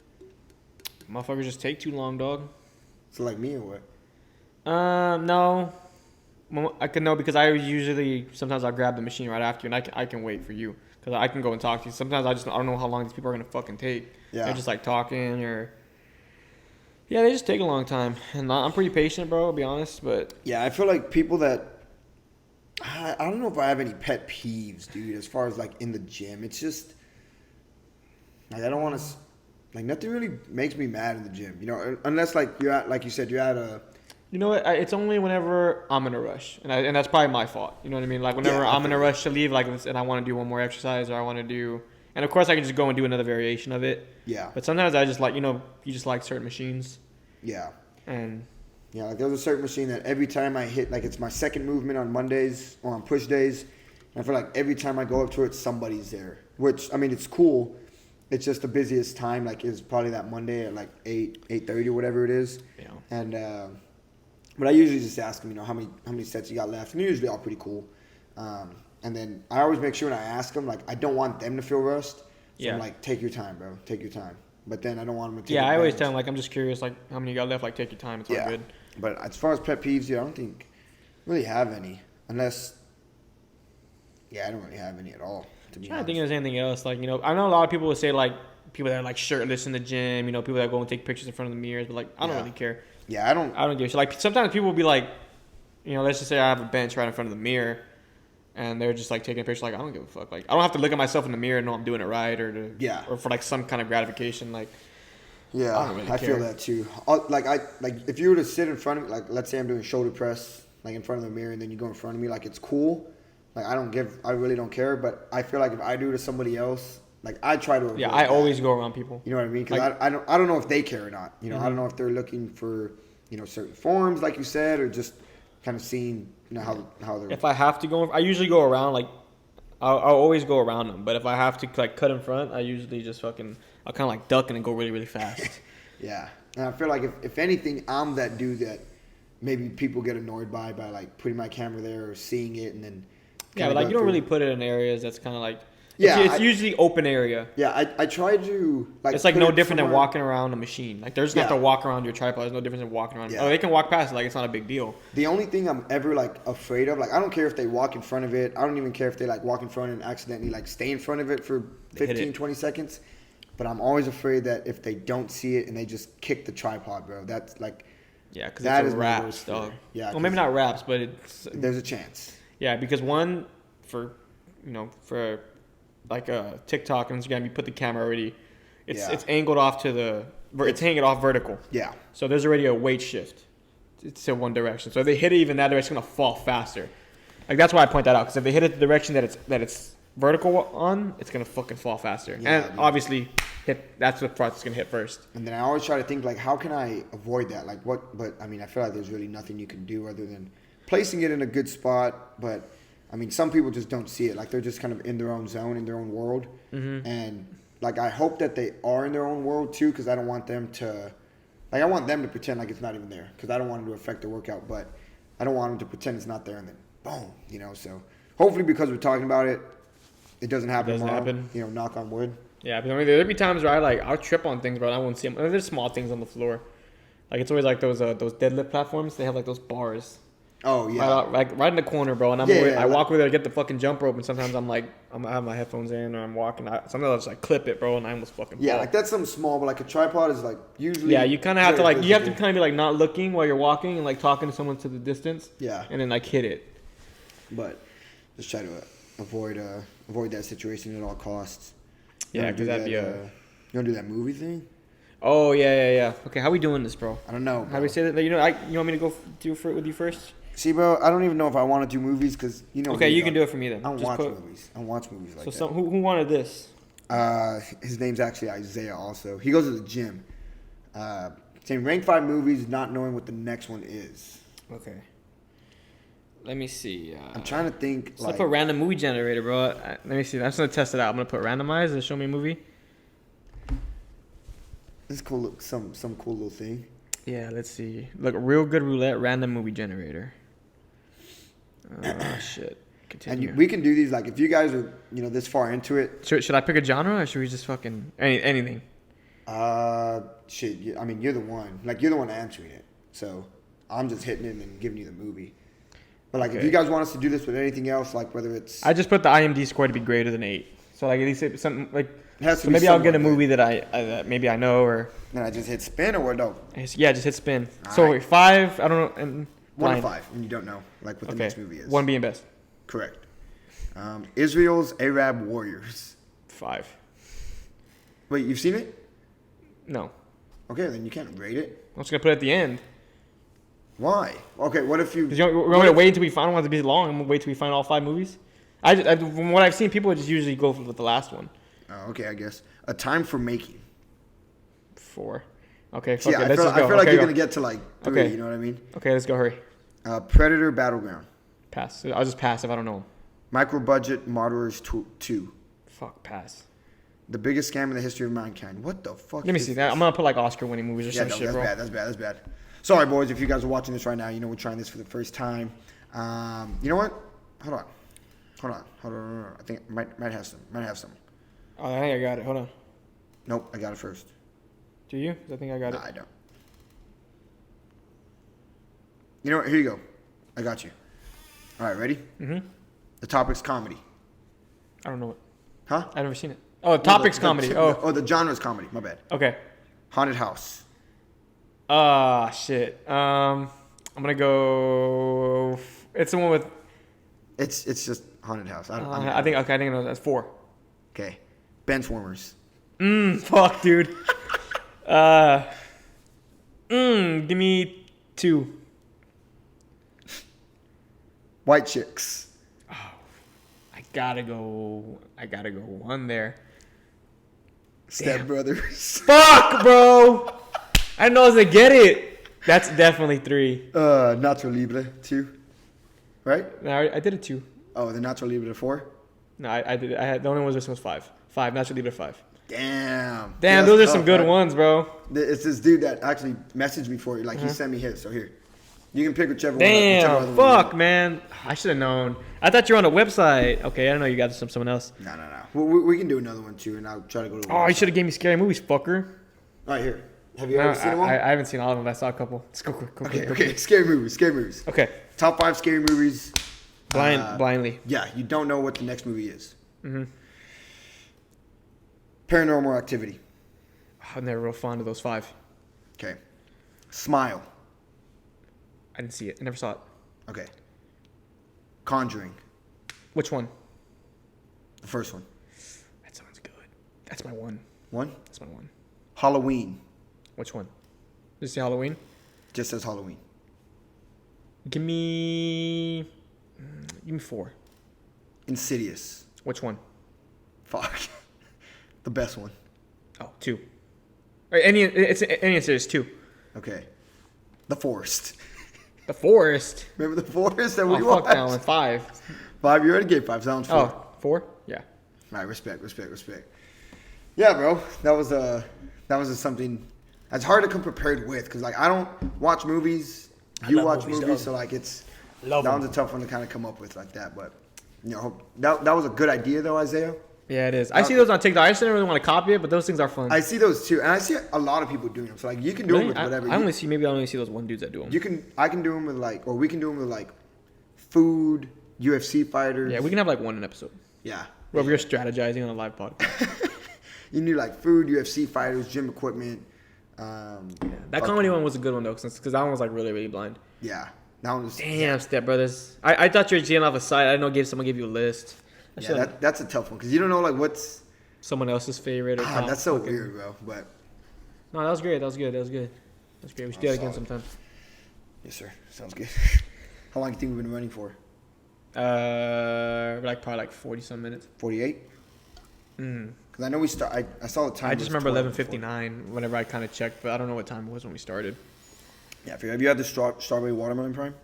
A: Motherfuckers just take too long, dog.
B: So like me or what?
A: No. I can know because sometimes I'll grab the machine right after you, and I can wait for you because I can go and talk to you. Sometimes I don't know how long these people are gonna fucking take.
B: Yeah.
A: They're just like talking they just take a long time, and I'm pretty patient, bro. I'll be honest, but
B: yeah, I feel like people that I don't know if I have any pet peeves, dude. As far as like in the gym, it's just like I don't want to. Like nothing really makes me mad in the gym, you know, unless like you're at a.
A: You know what? It's only whenever I'm in a rush, and that's probably my fault. You know what I mean? Like whenever I'm in a rush to leave, and I want to do one more exercise, or I want to do, and of course I can just go and do another variation of it.
B: Yeah.
A: But sometimes I just like, you just like certain machines.
B: Yeah.
A: And.
B: Yeah, like there's a certain machine that every time I hit, like it's my second movement on Mondays or on push days, and I feel like every time I go up to it, somebody's there. Which I mean, it's cool. It's just the busiest time, like is probably that Monday at like 8:30 or whatever it is.
A: Yeah.
B: And but I usually just ask them, you know, how many sets you got left, and they're usually all pretty cool. And then I always make sure when I ask them, like I don't want them to feel rushed. So I'm like, take your time, bro, take your time. But then I don't want them to take.
A: Yeah, I always tell them like I'm just curious, like how many you got left, like take your time, it's all good.
B: But as far as pet peeves, I don't think I really have any, unless. Yeah, I don't really have any at all. To be honest.
A: I think there's anything else, like, you know, I know a lot of people would say like people that are like shirtless in the gym, you know, people that go and take pictures in front of the mirrors, but like I don't really care.
B: Yeah, I don't
A: give a shit. Like sometimes people will be like, you know, let's just say I have a bench right in front of the mirror, and they're just like taking a picture. Like I don't give a fuck. Like I don't have to look at myself in the mirror and know I'm doing it right, or for like some kind of gratification. Like
B: yeah, I don't really care. Feel that too. Like if you were to sit in front of me, like let's say I'm doing shoulder press, like in front of the mirror, and then you go in front of me, like it's cool. Like I really don't care. But I feel like if I do it to somebody else, like I try to.
A: Yeah, I always go around people.
B: You know what I mean? Because like, I don't know if they care or not. You know, I don't know if they're looking for, you know, certain forms, like you said, or just kind of seeing, you know, how they're.
A: If I have to go, I usually go around. Like I'll always go around them. But if I have to like cut in front, I usually just I'll kind of like duck and go really really fast.
B: Yeah, and I feel like if anything, I'm that dude that maybe people get annoyed by like putting my camera there or seeing it and then.
A: Yeah, but like you don't really put it in areas that's kind of like.
B: Yeah,
A: it's usually open area.
B: Yeah, I try to like.
A: It's like no different than walking around a machine. Like there's not to walk around your tripod. There's no difference in walking around. Yeah. Oh, they can walk past it. Like it's not a big deal.
B: The only thing I'm ever like afraid of, like I don't care if they walk in front of it. I don't even care if they like walk in front and accidentally like stay in front of it for 15, 20 seconds. But I'm always afraid that if they don't see it and they just kick the tripod, bro, that's like.
A: Yeah, because it's wraps, dog.
B: Yeah.
A: Well, maybe not wraps, but
B: there's a chance.
A: Yeah, because for like TikTok and Instagram, you put the camera already. It's angled off it's hanging off vertical.
B: Yeah.
A: So there's already a weight shift. It's in one direction. So if they hit it even that direction, it's gonna fall faster. Like that's why I point that out, because if they hit it the direction that it's vertical on, it's gonna fucking fall faster.
B: Yeah,
A: and
B: dude.
A: obviously, that's what part's gonna hit first.
B: And then I always try to think like, how can I avoid that? Like what? But I mean, I feel like there's really nothing you can do other than placing it in a good spot. But I mean, some people just don't see it. Like they're just kind of in their own zone, in their own world. And like I hope that they are in their own world too, because I don't want them to. Like I want them to pretend like it's not even there, because I don't want it to affect their workout. But I don't want them to pretend it's not there and then boom, So hopefully, because we're talking about it, it doesn't happen. Knock on wood.
A: Yeah, but I mean, there'll be times where I'll trip on things, bro. And I won't see them. There's small things on the floor. Like it's always like those deadlift platforms. They have like those bars.
B: Oh yeah.
A: Right in the corner, bro. And I walk over there to get the fucking jump rope, and sometimes I have my headphones in, or I'm walking. Sometimes I'll just like clip it, bro, and I almost fucking.
B: Yeah,
A: fall.
B: like that's something small, but like a tripod is like usually.
A: Yeah, you kind of have to like you have to kind of be like not looking while you're walking and like talking to someone to the distance.
B: Yeah.
A: And then like hit it.
B: But just try to avoid that situation at all costs.
A: Yeah, because that'd be a.
B: You want to do that movie thing?
A: Oh yeah. Okay, how we doing this, bro?
B: I don't know.
A: How do we say that? You want me to go do it with you first?
B: See, bro, I don't even know if I want to do movies because
A: Okay, you can do it for me then.
B: I don't watch movies. I don't watch movies like that.
A: So who wanted this?
B: His name's actually Isaiah. Also, he goes to the gym. Saying rank 5 movies, not knowing what the next one is.
A: Okay. Let me see.
B: I'm trying to think.
A: Let's put random movie generator, bro. Let me see. I'm just gonna test it out. I'm gonna put randomize and show me a movie.
B: This is cool. Some cool little thing.
A: Yeah, let's see. Look, real good roulette random movie generator. Oh shit. Continue.
B: And we can do these like if you guys are this far into it.
A: Should I pick a genre or should we just fucking anything?
B: Shit. I mean, you're the one. Like you're the one answering it. So I'm just hitting it and giving you the movie. But like if you guys want us to do this with anything else, like whether it's
A: I just put the IMDb score to be greater than 8. So like at least something like.
B: So
A: maybe I'll get a movie that I maybe I know or.
B: Then I just hit spin or what? No.
A: Yeah, just hit spin.
B: All
A: so
B: right.
A: wait, 5. I don't know. And
B: 1 to 5, and you don't know like what the next movie is.
A: 1 being best.
B: Correct. Israel's Arab Warriors.
A: 5.
B: Wait, you've seen it?
A: No.
B: Okay, then you can't rate it.
A: I'm just gonna put it at the end.
B: Why? Okay, what if you?
A: Because you want me to wait until we find. I don't want it to be long. I'm gonna wait till we find all 5 movies. From what I've seen, people just usually go with the last one.
B: Oh, okay, I guess. A Time for Making.
A: 4. Okay, fuck
B: Yeah,
A: it. Let's just
B: I
A: go.
B: feel like
A: Okay,
B: you're
A: go.
B: gonna get to like 3.
A: Okay.
B: You know what I mean?
A: Okay, let's go. Hurry.
B: Predator Battleground.
A: Pass. I'll just pass if I don't know.
B: Micro Budget Martyrs 2.
A: Fuck, pass.
B: The biggest scam in the history of mankind. What the fuck?
A: Let me see that. I'm gonna put like Oscar-winning movies or
B: Yeah,
A: some
B: no,
A: shit,
B: that's
A: bro.
B: bad. That's bad. Sorry, boys, if you guys are watching this right now, we're trying this for the first time. You know what? Hold on. I think I might have some.
A: Oh, I think I got it. Hold on.
B: Nope, I got it first.
A: Do you? 'Cause I think I got
B: Nah,
A: it.
B: I don't. You know what? Here you go. I got you. All right, ready?
A: Mhm.
B: The topic's comedy.
A: I don't know it.
B: Huh?
A: I've never seen it. Oh, topic's comedy.
B: The genre's comedy. My bad.
A: Okay.
B: Haunted House.
A: Ah, shit. I'm gonna go. It's the one with.
B: It's just Haunted House.
A: I think I know that's 4.
B: Okay. Benchwarmers.
A: Fuck, dude. Give me 2.
B: White Chicks.
A: I gotta go 1 there.
B: Step Brothers.
A: Fuck, bro. I didn't know I was gonna get it. That's definitely 3.
B: Nacho Libre 2. Right?
A: No, I did it 2.
B: Oh, the Nacho Libre 4.
A: No, I did it. I had the only one was 5. 5. Naturally leave it 5.
B: Damn.
A: Damn, those are some good ones, bro.
B: It's this dude that actually messaged me for it. Like, he sent me his. So here. You can pick whichever one.
A: Damn, fuck, man. I should have known. I thought you were on a website. Okay, I didn't know you got this from someone else.
B: No. We can do another one, too, and I'll try to go to the
A: Oh, you
B: website.
A: should have gave me scary movies, fucker.
B: All right, here. Have you ever seen them all?
A: I haven't seen all of them. I saw a couple. Let's go quick.
B: Okay. Scary movies.
A: Okay.
B: Top 5 scary movies.
A: Blindly.
B: Yeah, you don't know what the next movie is.
A: Mm-hmm.
B: Paranormal Activity.
A: I'm never real fond of those 5.
B: Okay. Smile.
A: I didn't see it. I never saw it.
B: Okay. Conjuring.
A: Which one?
B: The first one.
A: That sounds good. That's my 1.
B: One.
A: That's my 1.
B: Halloween.
A: Which one? Did you see Halloween?
B: Just says Halloween.
A: Give me 4.
B: Insidious.
A: Which one?
B: Fuck. The best one.
A: Oh, 2. Or any series 2.
B: Okay. The Forest.
A: The Forest.
B: Remember The Forest that we
A: Oh,
B: watched?
A: fuck that one. 5.
B: 5. You already gave 5. Sounds 4.
A: Oh, 4? Yeah.
B: All right. Respect. Yeah, bro. That was something that's hard to come prepared with because like I don't watch movies. You
A: love
B: watch
A: movies,
B: movies,
A: dog.
B: so like it's
A: Love
B: that
A: them.
B: one's a tough one to kind of come up with like that. But you know that was a good idea though, Isaiah.
A: Yeah, it is. I see those on TikTok. I just didn't really want to copy it, but those things are fun.
B: I see those too, and I see a lot of people doing them. So like you can do them with whatever.
A: I only see those one dudes that do them.
B: I can do them with like, or we can do them with like food, UFC fighters.
A: Yeah, we can have like one an episode.
B: Yeah.
A: Where we're strategizing on a live podcast.
B: You need like food, UFC fighters, gym equipment.
A: That comedy one was a good one though, because that one was like really, really blind.
B: Yeah. That one was.
A: Damn, Step Brothers. I thought you were getting off a site. I didn't know someone gave you a list.
B: Yeah, that's a tough one because you don't know like what's
A: someone else's favorite. Or
B: that's so weird, bro. But
A: no, that was great. That was good. That's great. We should do that again sometime.
B: Yes, sir. Sounds good. How long do you think we've been running for?
A: Like probably like 40-some minutes.
B: 48. Because I know we start. I saw the time.
A: I just remember 11:59 whenever I kind of checked, but I don't know what time it was when we started.
B: Yeah. Have you had the strawberry watermelon prime?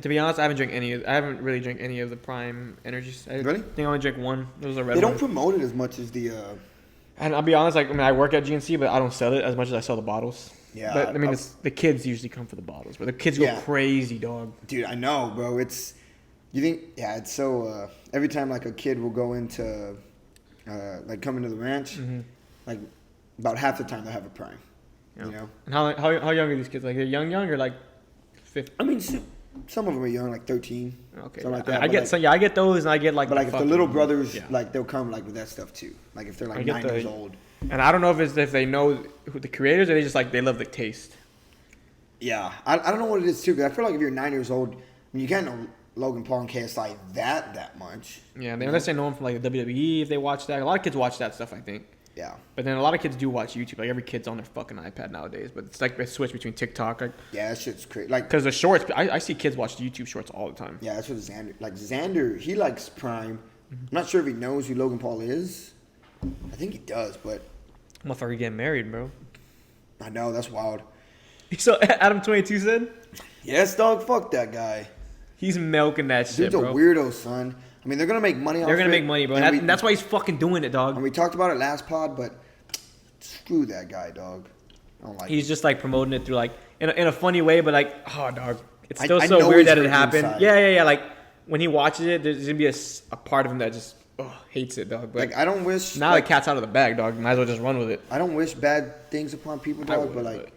A: To be honest, I haven't really drank any of the Prime energies.
B: Really?
A: I think I only drank one. It was a red
B: They
A: one.
B: don't promote it as much as the.
A: And I'll be honest, like I work at GNC, but I don't sell it as much as I sell the bottles.
B: Yeah.
A: But I mean, the kids usually come for the bottles, but the kids go crazy, dog.
B: Dude, I know, bro. It's it's so. Every time like a kid will go into, like come into the ranch, like about half the time they'll have a prime.
A: Yeah.
B: You know.
A: And how young are these kids? Like they're young or like 50?
B: I mean, some of them are young, like 13.
A: Okay.
B: Something like that.
A: I get those, and I get like.
B: But like if the little brothers, like they'll come like with that stuff too. Like if they're like 9 years old.
A: And I don't know if they know who the creators or they just like they love the taste.
B: Yeah, I don't know what it is too. Because I feel like if you're 9 years old, I mean, you can't know Logan Paul and KSI that much.
A: Yeah, unless they know him from like the WWE, if they watch that. A lot of kids watch that stuff, I think.
B: Yeah.
A: But then a lot of kids do watch YouTube. Like every kid's on their fucking iPad nowadays. But it's like they switch between TikTok. Like,
B: yeah, that shit's crazy. Like,
A: because the shorts, I see kids watch YouTube shorts all the time.
B: Yeah, that's what Xander. Like Xander, he likes Prime. I'm not sure if he knows who Logan Paul is. I think he does, but
A: Motherfucker getting married, bro.
B: I know that's wild.
A: So Adam 22 said,
B: Yes, dog. Fuck that guy.
A: he's milking that shit,
B: Dude's a
A: bro.
B: weirdo, son. I mean, they're gonna make money.
A: They're gonna make money, bro. And that's why he's fucking doing it, dog.
B: And we talked about it last pod, but screw that guy, dog. I don't like.
A: He's just like promoting it through like in a funny way, but like, oh, dog, it's
B: I
A: still
B: know
A: so weird
B: he's
A: that it
B: hurting
A: happened.
B: inside.
A: Yeah. Like when he watches it, there's gonna be a part of him that just hates it, dog. But
B: Like I don't wish.
A: now
B: like,
A: the cat's out of the bag, dog. Might as well just run with it.
B: I don't wish bad things upon people,
A: I
B: dog.
A: would,
B: But like,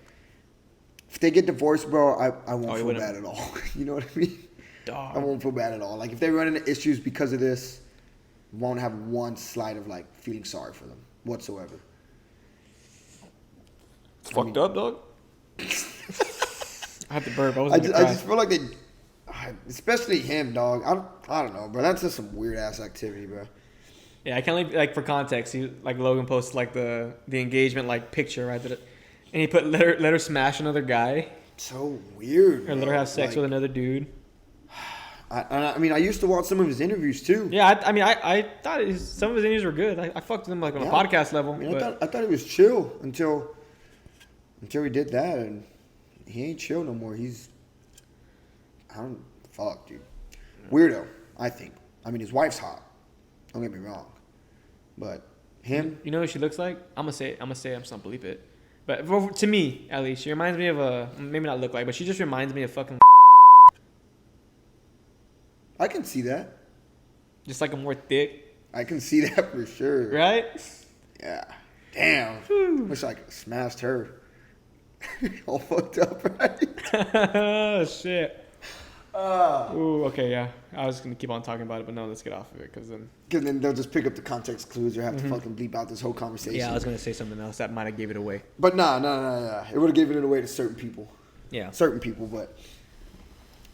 B: if they get divorced, bro, I won't
A: you
B: feel
A: wouldn't?
B: bad at all. You know what I mean?
A: Dog.
B: I won't feel bad at all. Like if they run into issues because of this, won't have one slight of like feeling sorry for them whatsoever.
A: Fucked up, dog. I have to burp.
B: I just feel like they, especially him, dog. I don't know, bro. That's just some weird ass activity, bro.
A: Yeah, I can't leave, like for context. He like Logan posted like the engagement like picture, right? And he put let her smash another guy
B: So weird.
A: or let her have sex with another dude.
B: I mean, I used to watch some of his interviews too.
A: Yeah, I thought some of his interviews were good. I fucked with him like on a podcast level.
B: I mean, I thought he was chill until he did that, and he ain't chill no more. Fuck, dude. Weirdo, I think. I mean, his wife's hot. Don't get me wrong, but him.
A: You know what she looks like? I'm gonna say I'm just gonna bleep it. But to me, at least, she reminds me of maybe not look like, but she just reminds me of fucking.
B: I can see that.
A: Just like a more thick.
B: I can see that for sure.
A: Right?
B: Yeah. Damn. Wish I could smashed her. All fucked up, right?
A: Oh, shit. Ooh, okay, yeah. I was going to keep on talking about it, but no, let's get off of it because then...
B: Because then they'll just pick up the context clues or have to fucking bleep out this whole conversation.
A: Yeah, I was going to say something else that might have gave it away.
B: But nah. It would have given it away to certain people.
A: Yeah.
B: Certain people, but...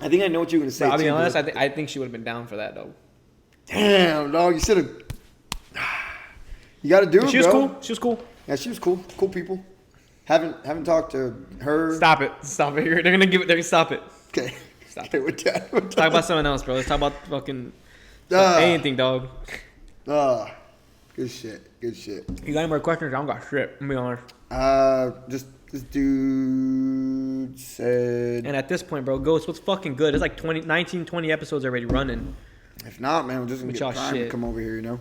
B: I think I know what you were going to say,
A: I'll be honest, I think she would have been down for that, though.
B: Damn, dog. You should have... You got to do it,
A: She was
B: bro.
A: cool. She was cool.
B: Yeah, she was cool. Cool people. Haven't talked to her.
A: Stop it. They're going to stop it.
B: Okay.
A: Stop
B: Okay, with that.
A: Talk about something else, bro. Let's talk about fucking Anything, dog.
B: Good shit. Good shit.
A: You got any more questions? I don't got shit. Let me be honest.
B: Just this dude said.
A: And at this point, bro, Ghost, what's fucking good? It's like 19, 20 episodes already running.
B: If not, man, we're just gonna
A: With
B: get
A: y'all
B: Prime to
A: shit.
B: come over here, you know.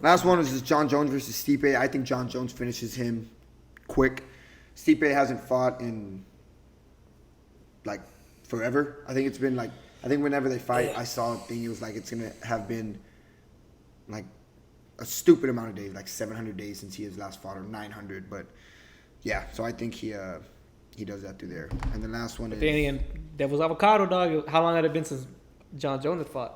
B: Last one was just John Jones versus Stipe. I think John Jones finishes him quick. Stipe hasn't fought in like forever. I think it's been like whenever they fight, I saw a thing. It was like it's gonna have been like a stupid amount of days, like 700 days since he has last fought, or 900. But yeah, so I think he does that through there. And the last one is
A: Then again, Devil's Avocado, dog. How long had it been since John Jones had fought?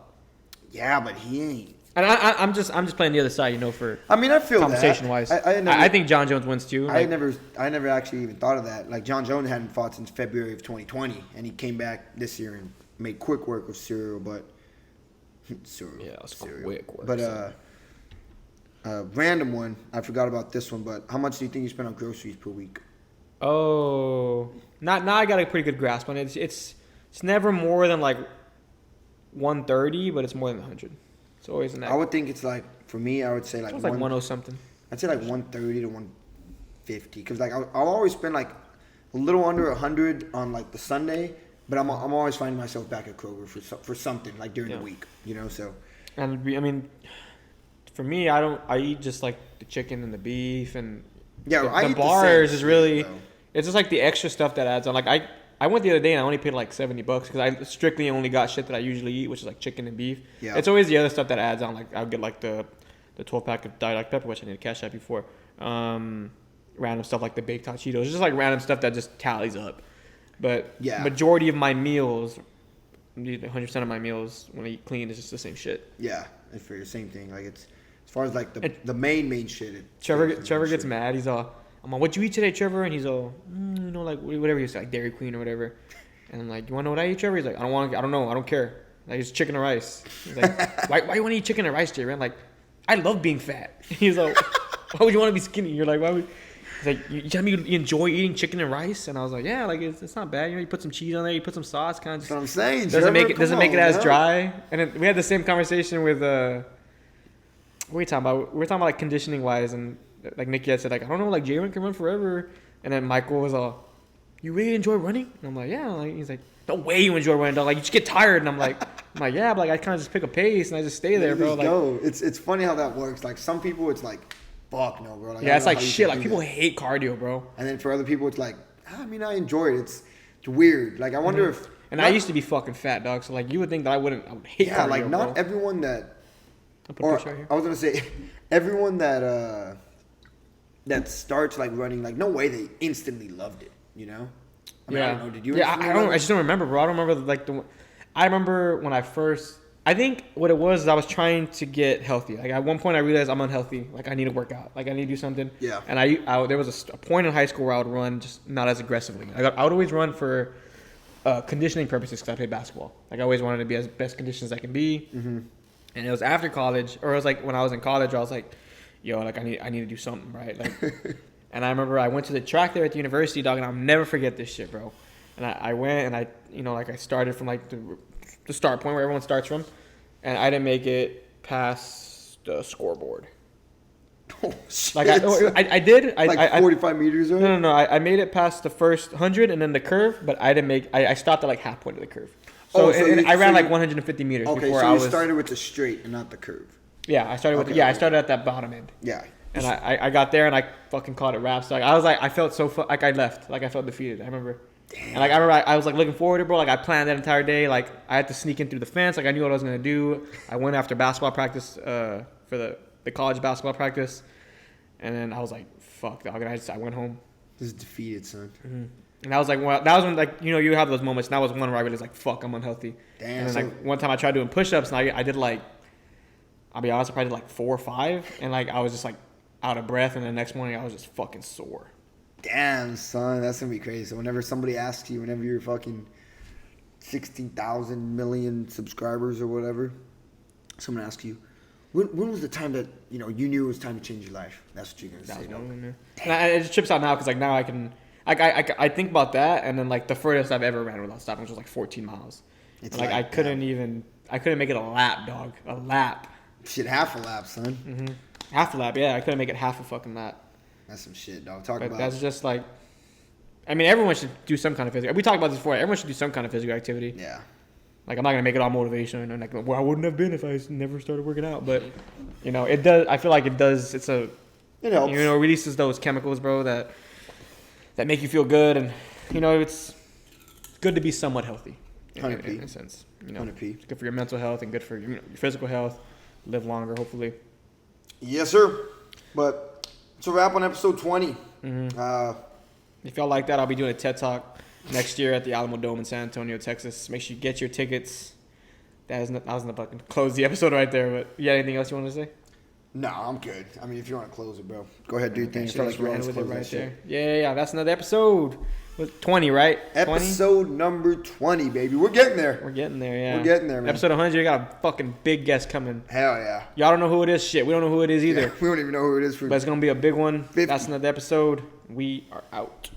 B: yeah, but he ain't.
A: And I'm just playing the other side, you know, for
B: I mean, I feel
A: conversation
B: that.
A: wise.
B: I
A: I think John Jones wins too.
B: I
A: Like,
B: never actually even thought of that. Like John Jones hadn't fought since February of 2020, and he came back this year and made quick work of Cyril. But Cyril,
A: Yeah, it was
B: Cyril.
A: quick work,
B: But random one. I forgot about this one. But how much do you think you spend on groceries per week?
A: oh, now I got a pretty good grasp on it. It's never more than like 130, but it's more than 100. It's always in that.
B: I would think it's like for me. I would say like
A: It's like 10 something.
B: I'd say like 130 to 150, because like I'll always spend like a little under 100 on like the Sunday, but I'm always finding myself back at Kroger for something like during the week, you know. So
A: And I mean, for me, I eat just like the chicken and the beef and
B: yeah, I
A: the
B: eat
A: bars
B: the
A: is
B: same
A: really.
B: shit, though.
A: It's just like the extra stuff that adds on. Like I went the other day and I only paid like $70 because I strictly only got shit that I usually eat, which is like chicken and beef.
B: Yeah.
A: It's always the other stuff that adds on. Like I'll get like the 12-pack of Diet Pepper, which I need to cash out before. Random stuff like the baked hot Cheetos. It's just like random stuff that just tallies up. But
B: Yeah.
A: majority of my meals, 100% of my meals when I eat clean is just the same shit.
B: Yeah, and for the same thing. Like it's as far as like the main shit.
A: Trevor gets mad. He's all, I'm like, what'd you eat today, Trevor? And he's all, you know, like whatever he was like Dairy Queen or whatever. And I'm like, you want to know what I eat, Trevor? He's like, I don't know, I don't care. Like it's chicken and rice. He's like, why you want to eat chicken and rice, Jerry? I'm like, I love being fat. He's like, why would you want to be skinny? You're like, why would? He's like, you tell me you enjoy eating chicken and rice? And I was like, yeah, like it's not bad. You know, you put some cheese on there, you put some sauce, kind of.
B: That's what I'm saying.
A: Doesn't make it as
B: man.
A: dry. And then we had the same conversation with what were we talking about? We were talking about like conditioning wise, and like Nicky had said like, I don't know, like Jalen can run forever. And then Michael was all, you really enjoy running? And I'm like, yeah. Like, he's like, no way you enjoy running, dog. Like you just get tired. And I'm like, yeah, but like I kind of just pick a pace and I just stay there, bro. Like,
B: go. It's funny how that works. Like some people, it's like, fuck no, bro. Like,
A: yeah,
B: I
A: it's
B: don't
A: like
B: know how you
A: shit.
B: can
A: Like
B: do
A: people
B: that.
A: hate cardio, bro.
B: And then for other people, it's like, I mean, I enjoy it. It's weird. Like I wonder if.
A: And I used to be fucking fat, dog. So like you would think that I would hate
B: Yeah,
A: cardio,
B: like not
A: bro.
B: everyone that.
A: I'll put a
B: Or
A: picture right here.
B: I was gonna say, everyone that starts like running, like no way they instantly loved it. You know. I mean, I don't know. Did you?
A: Yeah,
B: instantly
A: I don't.
B: love
A: I
B: it?
A: just don't remember, bro. I don't remember like the. I remember when I first. I think what it was is I was trying to get healthy. Like at one point, I realized I'm unhealthy. Like I need to work out. Like I need to do something.
B: Yeah.
A: And I there was a point in high school where I would run just not as aggressively. I would always run for conditioning purposes because I played basketball. Like I always wanted to be as best conditioned as I can be. Mm-hmm. And it was after college, or it was like when I was in college, I was like, yo, like I need to do something, right? Like. And I remember I went to the track there at the university, dog, and I'll never forget this shit, bro. And I went and I started from like the start point where everyone starts from, and I didn't make it past the scoreboard.
B: Oh shit!
A: Like I did.
B: like 45 meters, right?
A: No. I made it past the first 100 and then the curve, but I didn't make. I stopped at like half point of the curve. So, I ran like 150 meters
B: Okay,
A: before
B: so
A: I
B: you
A: was.
B: started with the straight and not the curve.
A: Yeah, I started with.
B: Okay,
A: I
B: okay.
A: started at that bottom end.
B: Yeah.
A: And I got there and I fucking called it wraps. Like I was like I felt so like I left. Like I felt defeated. I remember. Damn. And like I remember I was like looking forward to it, bro. Like I planned that entire day. Like I had to sneak in through the fence. Like I knew what I was gonna do. I went after basketball practice for the college basketball practice, and then I was like, fuck, dog. And I went home.
B: This is defeated, son.
A: Mm-hmm. And that was when like you have those moments. And that was one where I was like, fuck, I'm unhealthy.
B: Damn.
A: And then like one time I tried doing push-ups and I did like, I'll be honest, I probably did like 4 or 5, and like I was just like out of breath, and the next morning I was just fucking sore.
B: Damn, son, that's gonna be crazy. So whenever somebody asks you, whenever you're fucking 16,000 million subscribers or whatever, someone asks you, when was the time that you knew it was time to change your life? That's what you're gonna say.
A: And it just trips out now because like now I can, I think about that, and then like the furthest I've ever ran without stopping was like 14 miles.
B: It's
A: And, like I couldn't even. I couldn't make it a lap, dog. A lap.
B: Shit, half a lap, son.
A: Mm-hmm. Half a lap, yeah. I couldn't make it half a fucking lap.
B: That's some shit, dog. Talk
A: But
B: about.
A: that's just like, I mean, everyone should do some kind of physical. We talked about this before. Everyone should do some kind of physical activity.
B: Yeah.
A: Like, I'm not gonna make it all motivation and like, well, I wouldn't have been if I never started working out. But you know, it does. I feel like it does. It
B: helps.
A: You know, releases those chemicals, bro, that make you feel good, and you know, it's good to be somewhat healthy. In a sense, you know,
B: 100p.
A: It's good for your mental health and good for your physical health. Live longer, hopefully.
B: Yes, sir. But it's a wrap on episode 20.
A: Mm-hmm. If y'all like that, I'll be doing a TED Talk next year at the Alamo Dome in San Antonio, Texas. Make sure you get your tickets. I was gonna fucking close the episode right there, but you got anything else you want to say?
B: No, I'm good. I mean, if you want to close it, bro, go ahead, do your thing.
A: Should
B: Feel
A: I
B: like
A: just
B: you
A: ran
B: always
A: with it
B: close that
A: right
B: shit.
A: there? Yeah. That's another episode. With 20, right? 20?
B: Episode number 20, baby. We're getting there.
A: We're getting there, yeah.
B: We're getting there, man.
A: Episode 100, you got a fucking big guest coming.
B: Hell yeah.
A: Y'all don't know who it is? Shit, we don't know who it is either.
B: Yeah, we don't even know who it is.
A: But it's going to be a big one.
B: 50.
A: That's another episode. We are out.